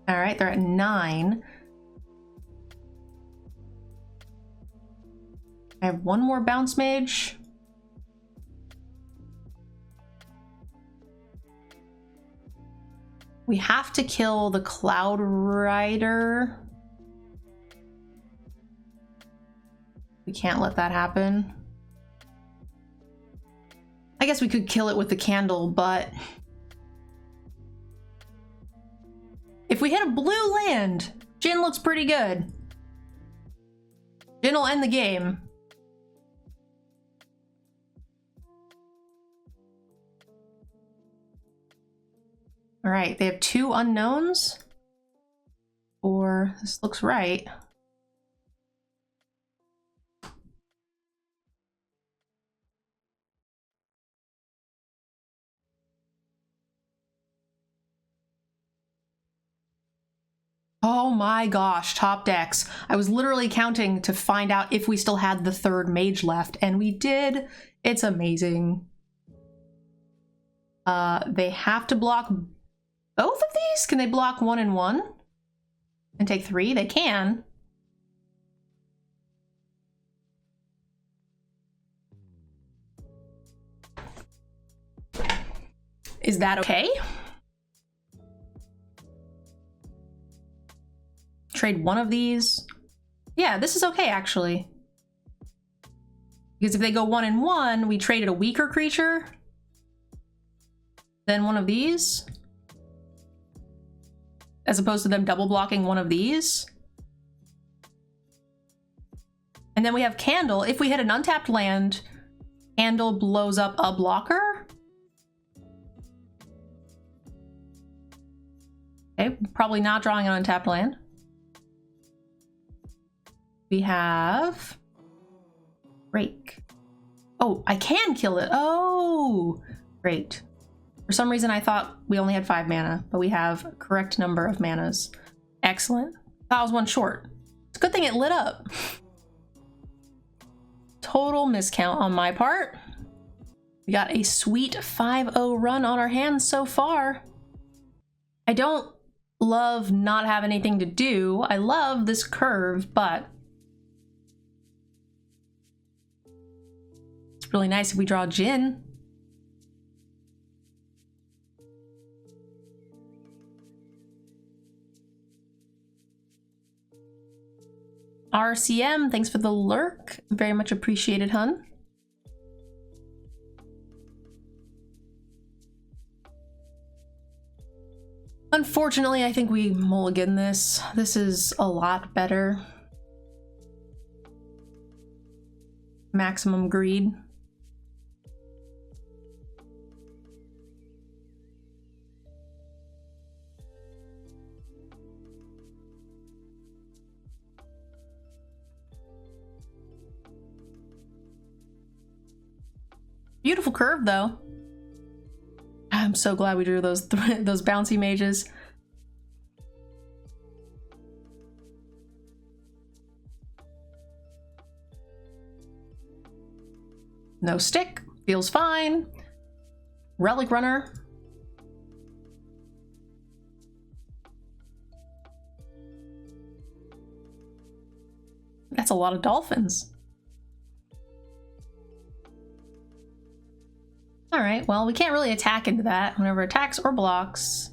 All right, they're at 9. I have 1 more bounce mage. We have to kill the Cloud Rider. We can't let that happen. I guess we could kill it with the candle, but... if we hit a blue land, Jin looks pretty good. Jin will end the game. All right, they have 2 unknowns. sure this looks right. Oh my gosh, top decks. I was literally counting to find out if we still had the third mage left, and we did. It's amazing. They have to block both of these? Can they block 1 and 1? And take 3? They can. Is that okay? Trade one of these. Yeah, this is okay, actually. Because if they go 1 and 1, we traded a weaker creature. Then one of these. As opposed to them double blocking one of these. And then we have Candle. If we hit an untapped land, Candle blows up a blocker. Okay, probably not drawing an untapped land. We have Rake. Oh, I can kill it. Oh, great. For some reason, I thought we only had 5 mana, but we have a correct number of manas. Excellent. That was one short. It's a good thing it lit up. Total miscount on my part. We got a sweet 5-0 run on our hands so far. I don't love not having anything to do. I love this curve, but it's really nice if we draw Jin. RCM, thanks for the lurk. Very much appreciated, hun. Unfortunately, I think we mulligan this. This is a lot better. Maximum greed. Beautiful curve, though. I'm so glad we drew those those bouncy mages. No stick, feels fine. Relic Runner. That's a lot of dolphins. All right, well, we can't really attack into that. Whenever attacks or blocks,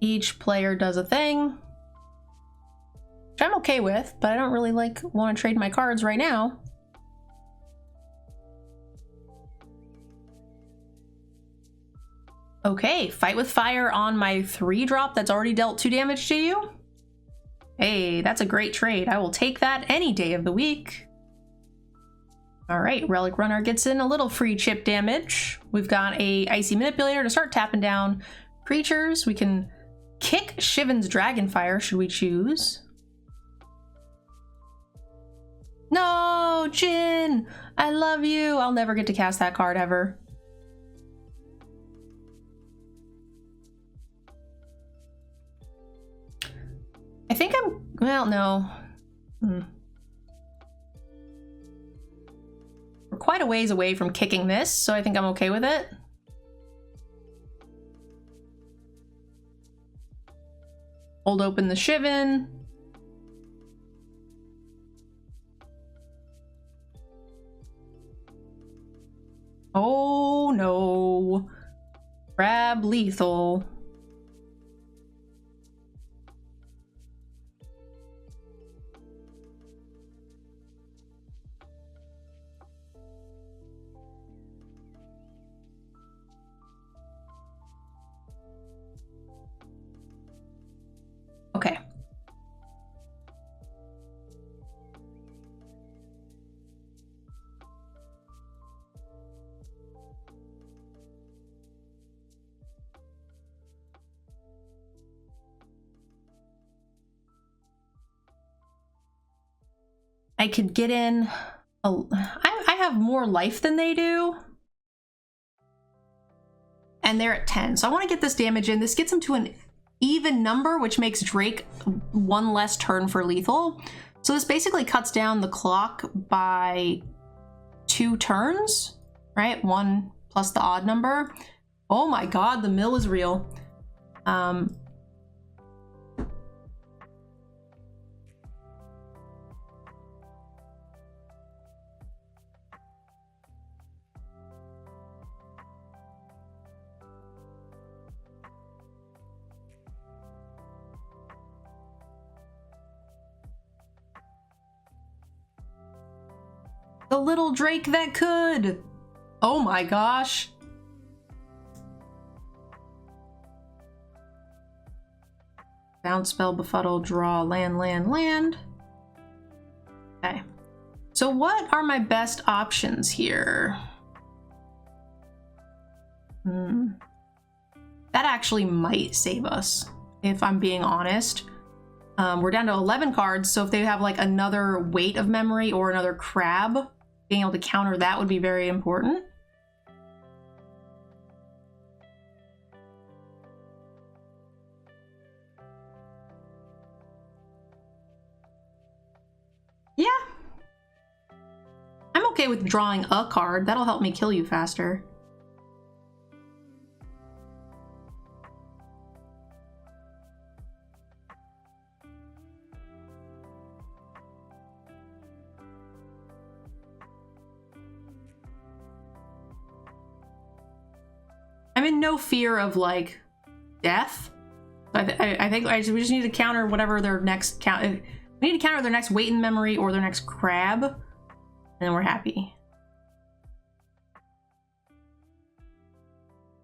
each player does a thing, which I'm okay with, but I don't really want to trade my cards right now. Okay, Fight with Fire on my 3-drop that's already dealt 2 damage to you. Hey, that's a great trade. I will take that any day of the week. All right, Relic Runner gets in a little free chip damage. We've got a Icy Manipulator to start tapping down creatures. We can kick Shivan's Dragonfire, should we choose. No, Jin! I love you! I'll never get to cast that card ever. I think well, no. We're quite a ways away from kicking this, so I think I'm okay with it. Hold open the Shivan. Oh no. Grab lethal. Okay. I could get in I have more life than they do. And they're at 10. So I want to get this damage in. This gets them to an even number, which makes Drake one less turn for lethal. So this basically cuts down the clock by 2 turns, right? 1 plus the odd number. Oh my god, the mill is real. The little Drake that could. Oh my gosh. Bounce spell, befuddle, draw, land, land, land. Okay. So what are my best options here? That actually might save us, if I'm being honest. We're down to 11 cards, so if they have like another weight of memory or another crab, being able to counter that would be very important. Yeah. I'm okay with drawing a card. That'll help me kill you faster. I'm in no fear of like death. I think we just need to counter whatever their next count. We need to counter their next weight in memory or their next crab, and then we're happy.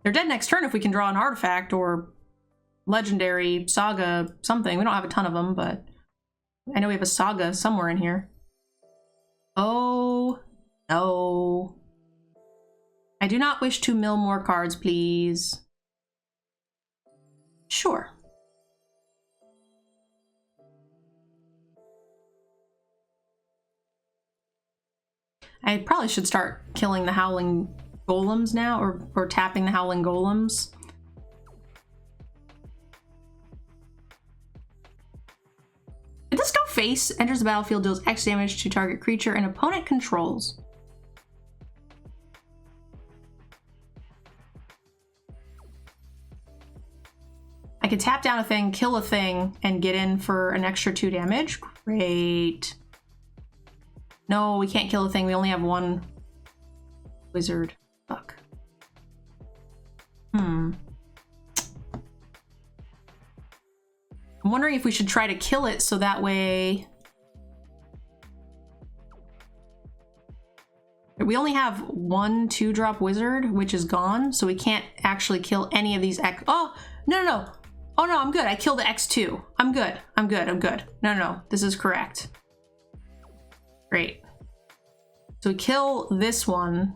They're dead next turn if we can draw an artifact or legendary saga something. We don't have a ton of them, but I know we have a saga somewhere in here. Oh no. I do not wish to mill more cards, please. Sure. I probably should start killing the howling golems now, or tapping the howling golems. Did this go face? Enters the battlefield, deals X damage to target creature and opponent controls. I could tap down a thing, kill a thing, and get in for an extra 2 damage. Great. No, we can't kill a thing. We only have 1 wizard. Fuck. I'm wondering if we should try to kill it so that way... We only have 1 2-drop wizard, which is gone, so we can't actually kill any of these X... Oh! No, no, no! Oh no, I'm good. I killed the X2. I'm good. I'm good. I'm good. No, no, no. This is correct. Great. So we kill this one.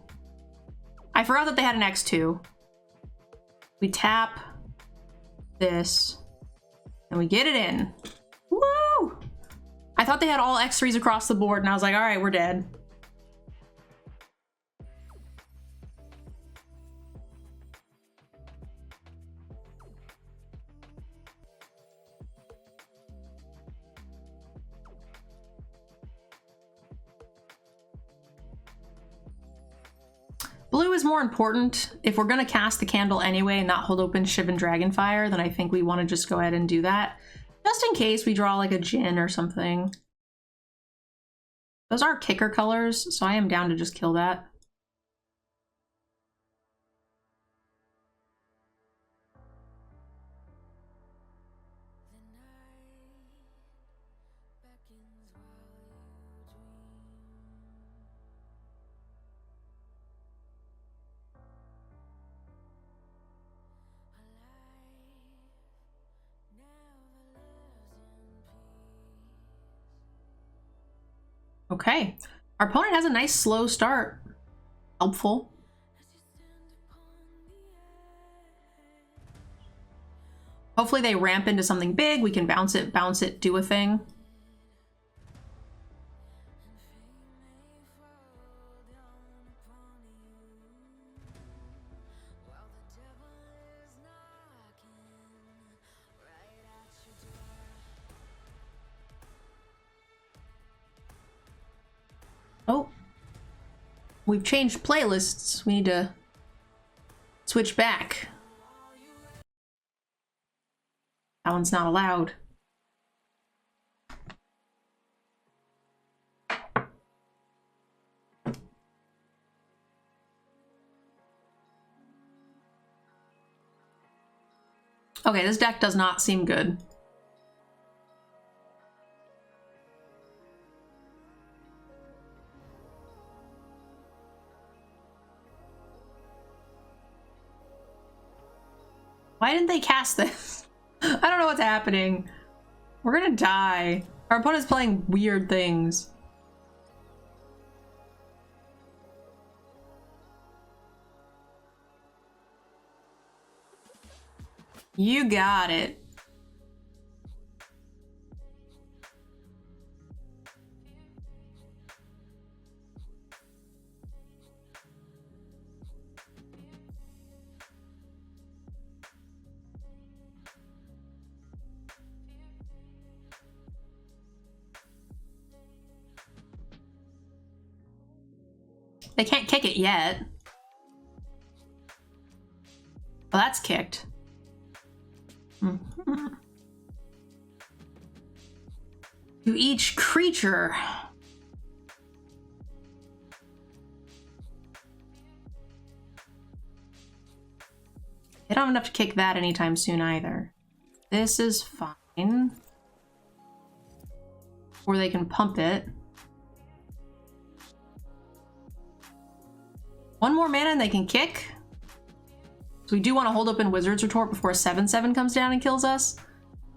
I forgot that they had an X2. We tap this. And we get it in. Woo! I thought they had all X3s across the board, and I was like, all right, we're dead. Blue is more important. If we're gonna cast the candle anyway and not hold open Shivan Dragonfire, then I think we want to just go ahead and do that. Just in case we draw like a Djinn or something. Those are kicker colors, so I am down to just kill that. Okay, our opponent has a nice slow start. Helpful. Hopefully they ramp into something big. We can bounce it, do a thing. we've changed playlists. We need to switch back. That one's not allowed. Okay, this deck does not seem good. Why didn't they cast this? I don't know what's happening. We're gonna die. Our opponent's playing weird things. You got it. They can't kick it yet. Well, that's kicked. To each creature. They don't have enough to kick that anytime soon either. This is fine. Or they can pump it. One more mana and they can kick. So we do want to hold open Wizard's Retort before a 7/7 comes down and kills us.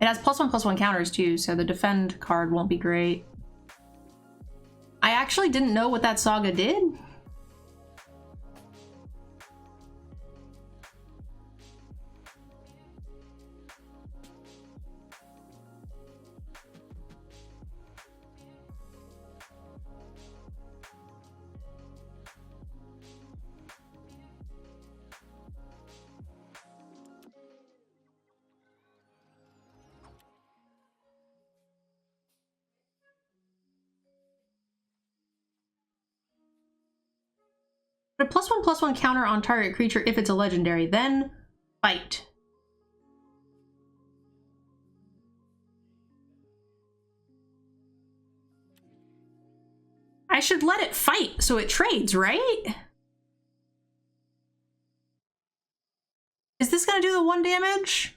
It has +1/+1 counters too, so the defend card won't be great. I actually didn't know what that saga did. Put a +1/+1 counter on target creature if it's a legendary, then fight. I should let it fight so it trades, right? Is this gonna do the 1 damage?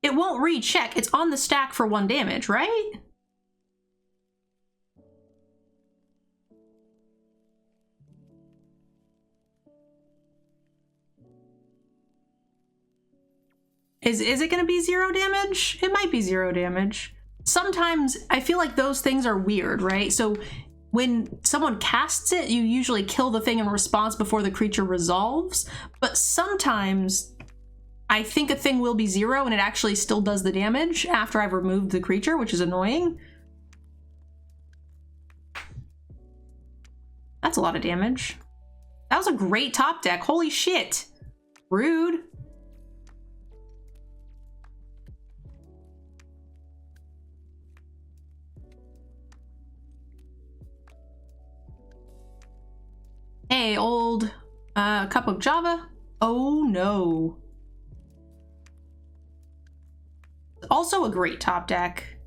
It won't recheck. It's on the stack for 1 damage, right? Is it going to be 0 damage? It might be 0 damage. Sometimes I feel like those things are weird, right? So when someone casts it, you usually kill the thing in response before the creature resolves. But sometimes I think a thing will be 0 and it actually still does the damage after I've removed the creature, which is annoying. That's a lot of damage. That was a great top deck. Holy shit. Rude. Hey, old cup of Java. Oh no. Also a great top deck.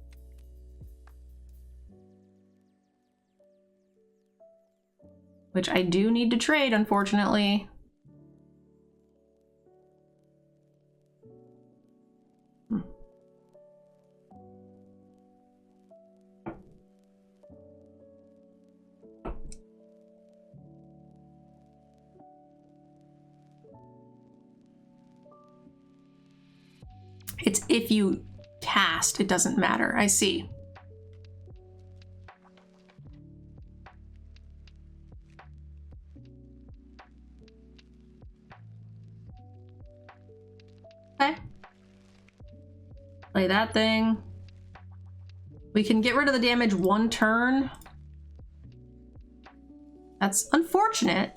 Which I do need to trade, unfortunately. It's if you cast, it doesn't matter. I see. Okay. Play that thing. We can get rid of the damage 1 turn. That's unfortunate.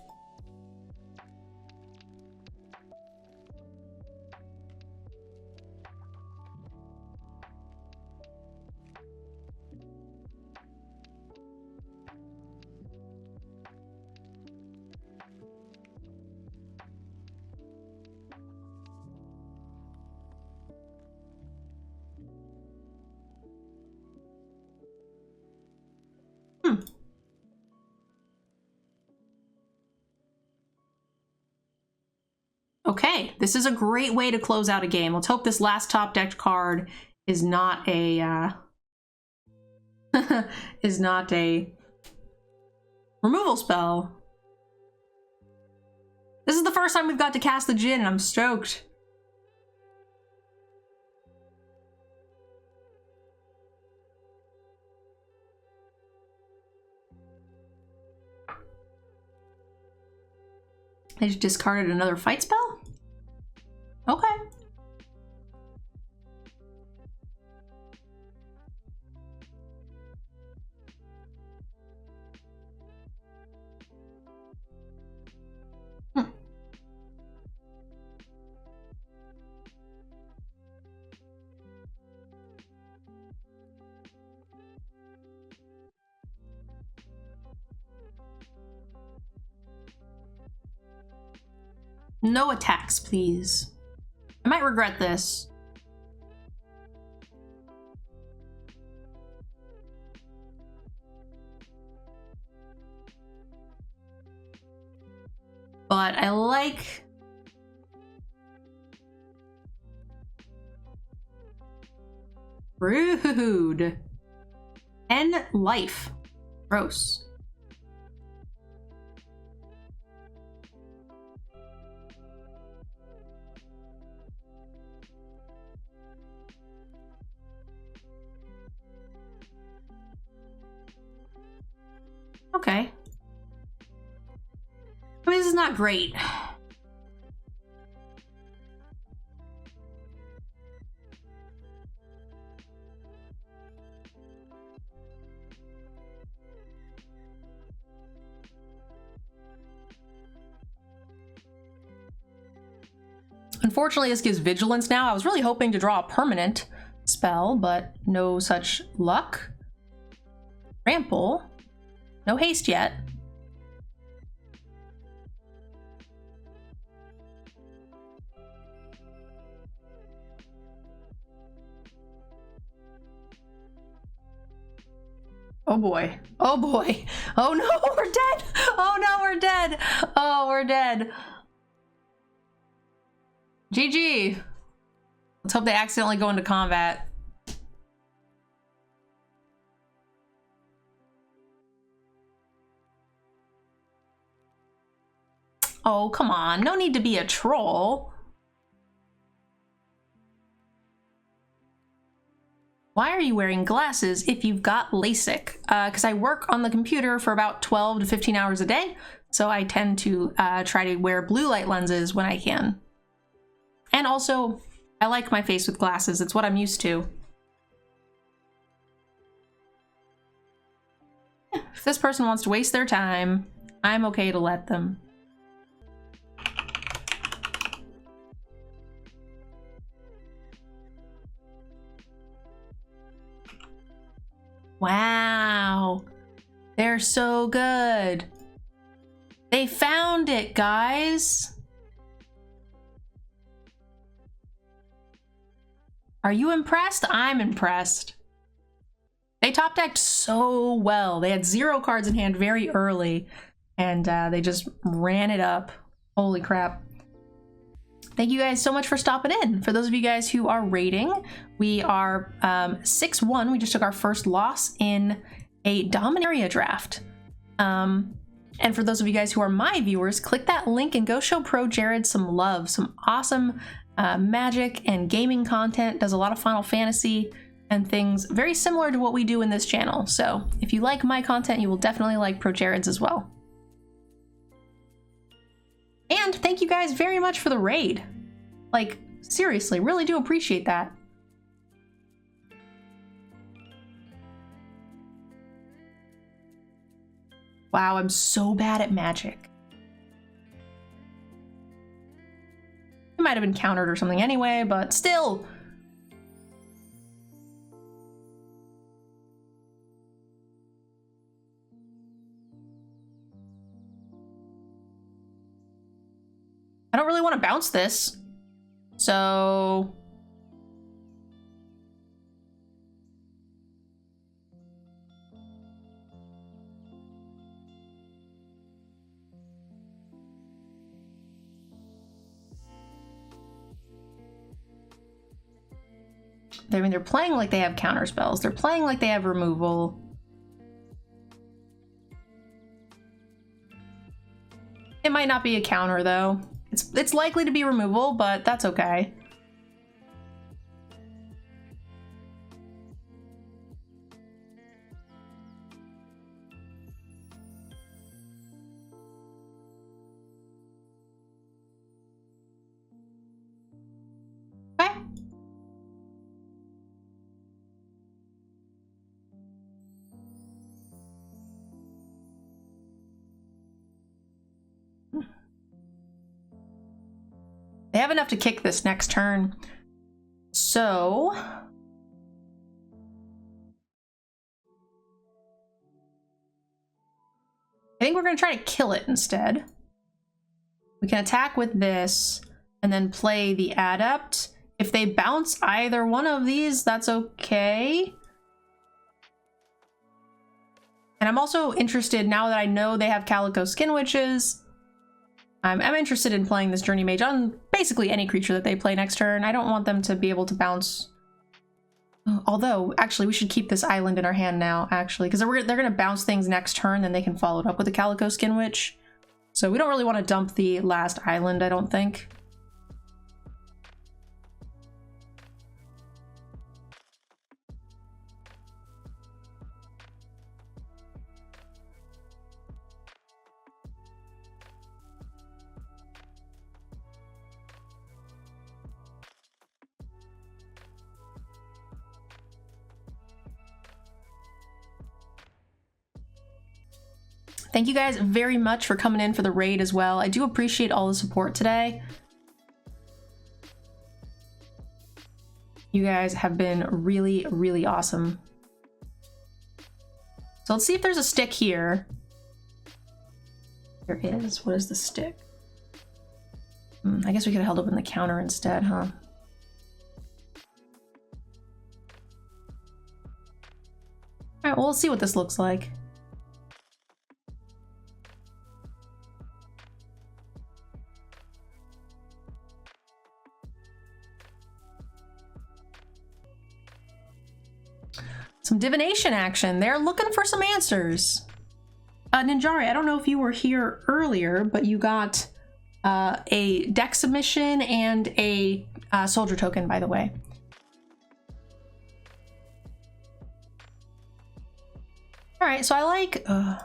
Okay, this is a great way to close out a game. Let's hope this last top decked card is not a is not a removal spell. This is the first time we've got to cast the Djinn, and I'm stoked. I just discarded another fight spell? Okay. No attacks, please. I might regret this. But I like... Rude. 10 life. Gross. Okay. I mean, this is not great. Unfortunately, this gives vigilance now. I was really hoping to draw a permanent spell, but no such luck. Trample. No haste yet. Oh boy. Oh boy. Oh no, we're dead. Oh no, we're dead. Oh, we're dead. GG. Let's hope they accidentally go into combat. Oh, come on. No need to be a troll. Why are you wearing glasses if you've got LASIK? Because I work on the computer for about 12 to 15 hours a day, so I tend to try to wear blue light lenses when I can. And also, I like my face with glasses. It's what I'm used to. If this person wants to waste their time, I'm okay to let them. Wow. They're so good. They found it, guys. Are you impressed? I'm impressed. They top decked so well. They had 0 cards in hand very early, and they just ran it up. Holy crap. Thank you guys so much for stopping in. For those of you guys who are rating, we are 6-1. We just took our first loss in a Dominaria draft. And for those of you guys who are my viewers, click that link and go show Pro Jared some love. Some awesome Magic and gaming content. Does a lot of Final Fantasy and things very similar to what we do in this channel. So if you like my content, you will definitely like Pro Jared's as well. And thank you guys very much for the raid. Like, seriously, really do appreciate that. Wow, I'm so bad at Magic. It might have been countered or something anyway, but still. I don't really want to bounce this, so... I mean, they're playing like they have counter spells. They're playing like they have removal. It might not be a counter though. It's likely to be removal, but that's okay. Okay. They have enough to kick this next turn. So I think we're going to try to kill it instead. We can attack with this and then play the Adept. If they bounce either one of these, that's okay. And I'm also interested, now that I know they have Calico Skin Witches, I'm interested in playing this Journey Mage on basically any creature that they play next turn. I don't want them to be able to bounce. Although, actually, we should keep this island in our hand now, actually, because they're going to bounce things next turn, then they can follow it up with a Calico Skin Witch. So we don't really want to dump the last island, I don't think. Thank you guys very much for coming in for the raid as well. I do appreciate all the support today. You guys have been really, really awesome. So let's see if there's a stick here. There is. What is the stick? I guess we could have held open the counter instead, huh? All right, well, we'll see what this looks like. Some divination action. They're looking for some answers. Ninjari, I don't know if you were here earlier, but you got a deck submission and a soldier token, by the way. All right, so I like... I'm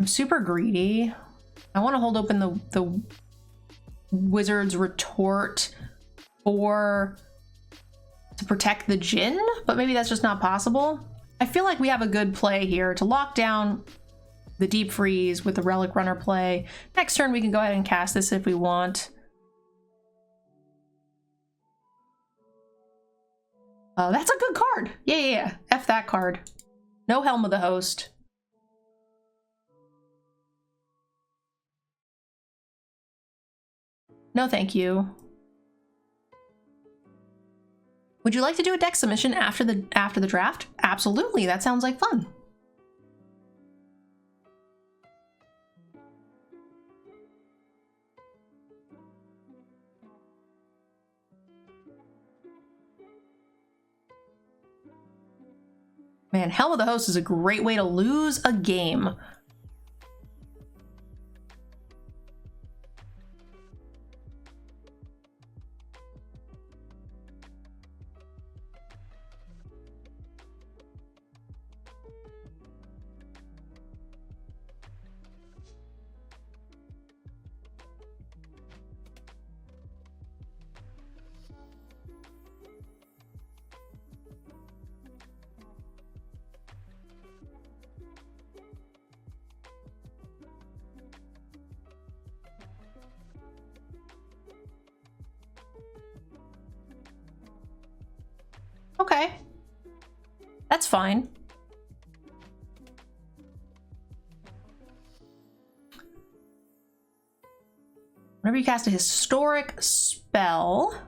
super greedy. I want to hold open the Wizard's Retort to protect the Djinn, but maybe that's just not possible. I feel like we have a good play here to lock down the Deep Freeze with the Relic Runner play. Next turn we can go ahead and cast this if we want. That's a good card. Yeah. F that card. No Helm of the Host. No, thank you. Would you like to do a deck submission after the draft? Absolutely, that sounds like fun. Man, Helm of the Host is a great way to lose a game. Okay. That's fine. Whenever you cast a historic spell,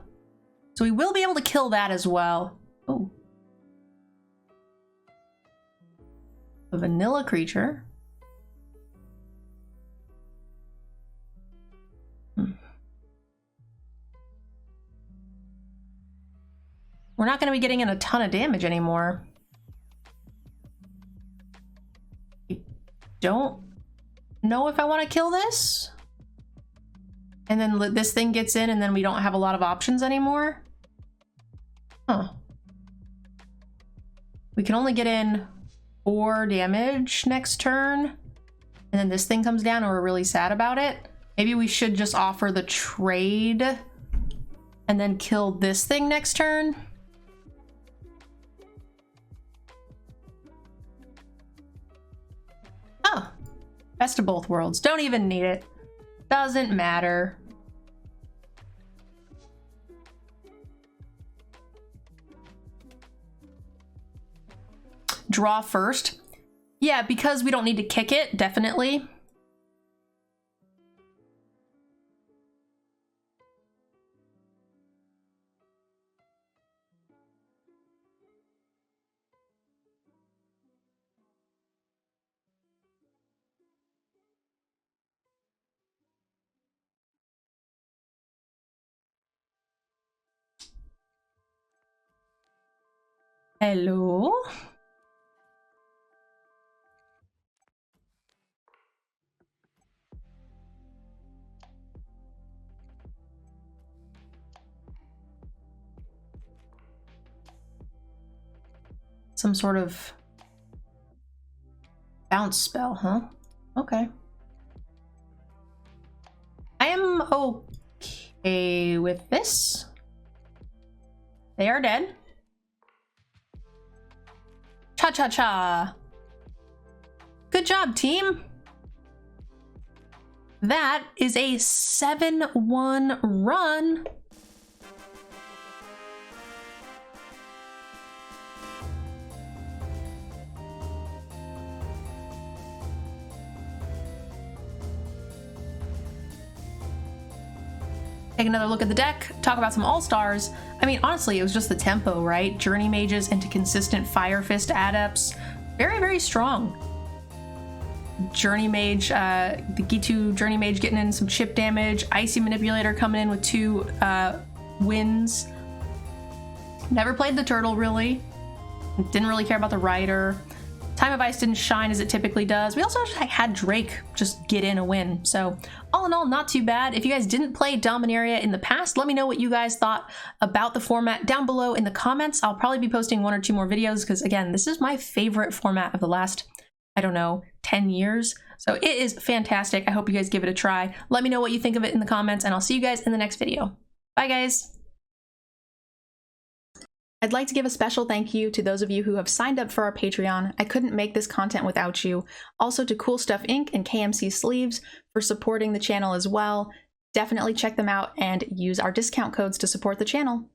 so we will be able to kill that as well. Oh. A vanilla creature. we're not going to be getting in a ton of damage anymore. I don't know if I want to kill this. And then this thing gets in and then we don't have a lot of options anymore. Huh. We can only get in 4 damage next turn. And then this thing comes down and we're really sad about it. Maybe we should just offer the trade and then kill this thing next turn. Oh, best of both worlds. Don't even need it. Doesn't matter. Draw first. Yeah, because we don't need to kick it, definitely. Hello? Some sort of bounce spell, huh? Okay. I am okay with this. They are dead. Cha-cha-cha. Good job, team. That is a 7-1 run. Take another look at the deck, talk about some all-stars. I mean, honestly, it was just the tempo, right? Journey mages into consistent Fire Fist adepts. Very, very strong. Journey mage, the Gitu Journey mage getting in some chip damage. Icy Manipulator coming in with 2 wins. Never played the turtle, really. Didn't really care about the rider. Time of Ice didn't shine as it typically does. We also had Drake just get in a win. So all in all, not too bad. If you guys didn't play Dominaria in the past, let me know what you guys thought about the format down below in the comments. I'll probably be posting 1 or 2 more videos because, again, this is my favorite format of the last, I don't know, 10 years. So it is fantastic. I hope you guys give it a try. Let me know what you think of it in the comments, and I'll see you guys in the next video. Bye, guys. I'd like to give a special thank you to those of you who have signed up for our Patreon. I couldn't make this content without you. Also to Cool Stuff Inc. and KMC Sleeves for supporting the channel as well. Definitely check them out and use our discount codes to support the channel.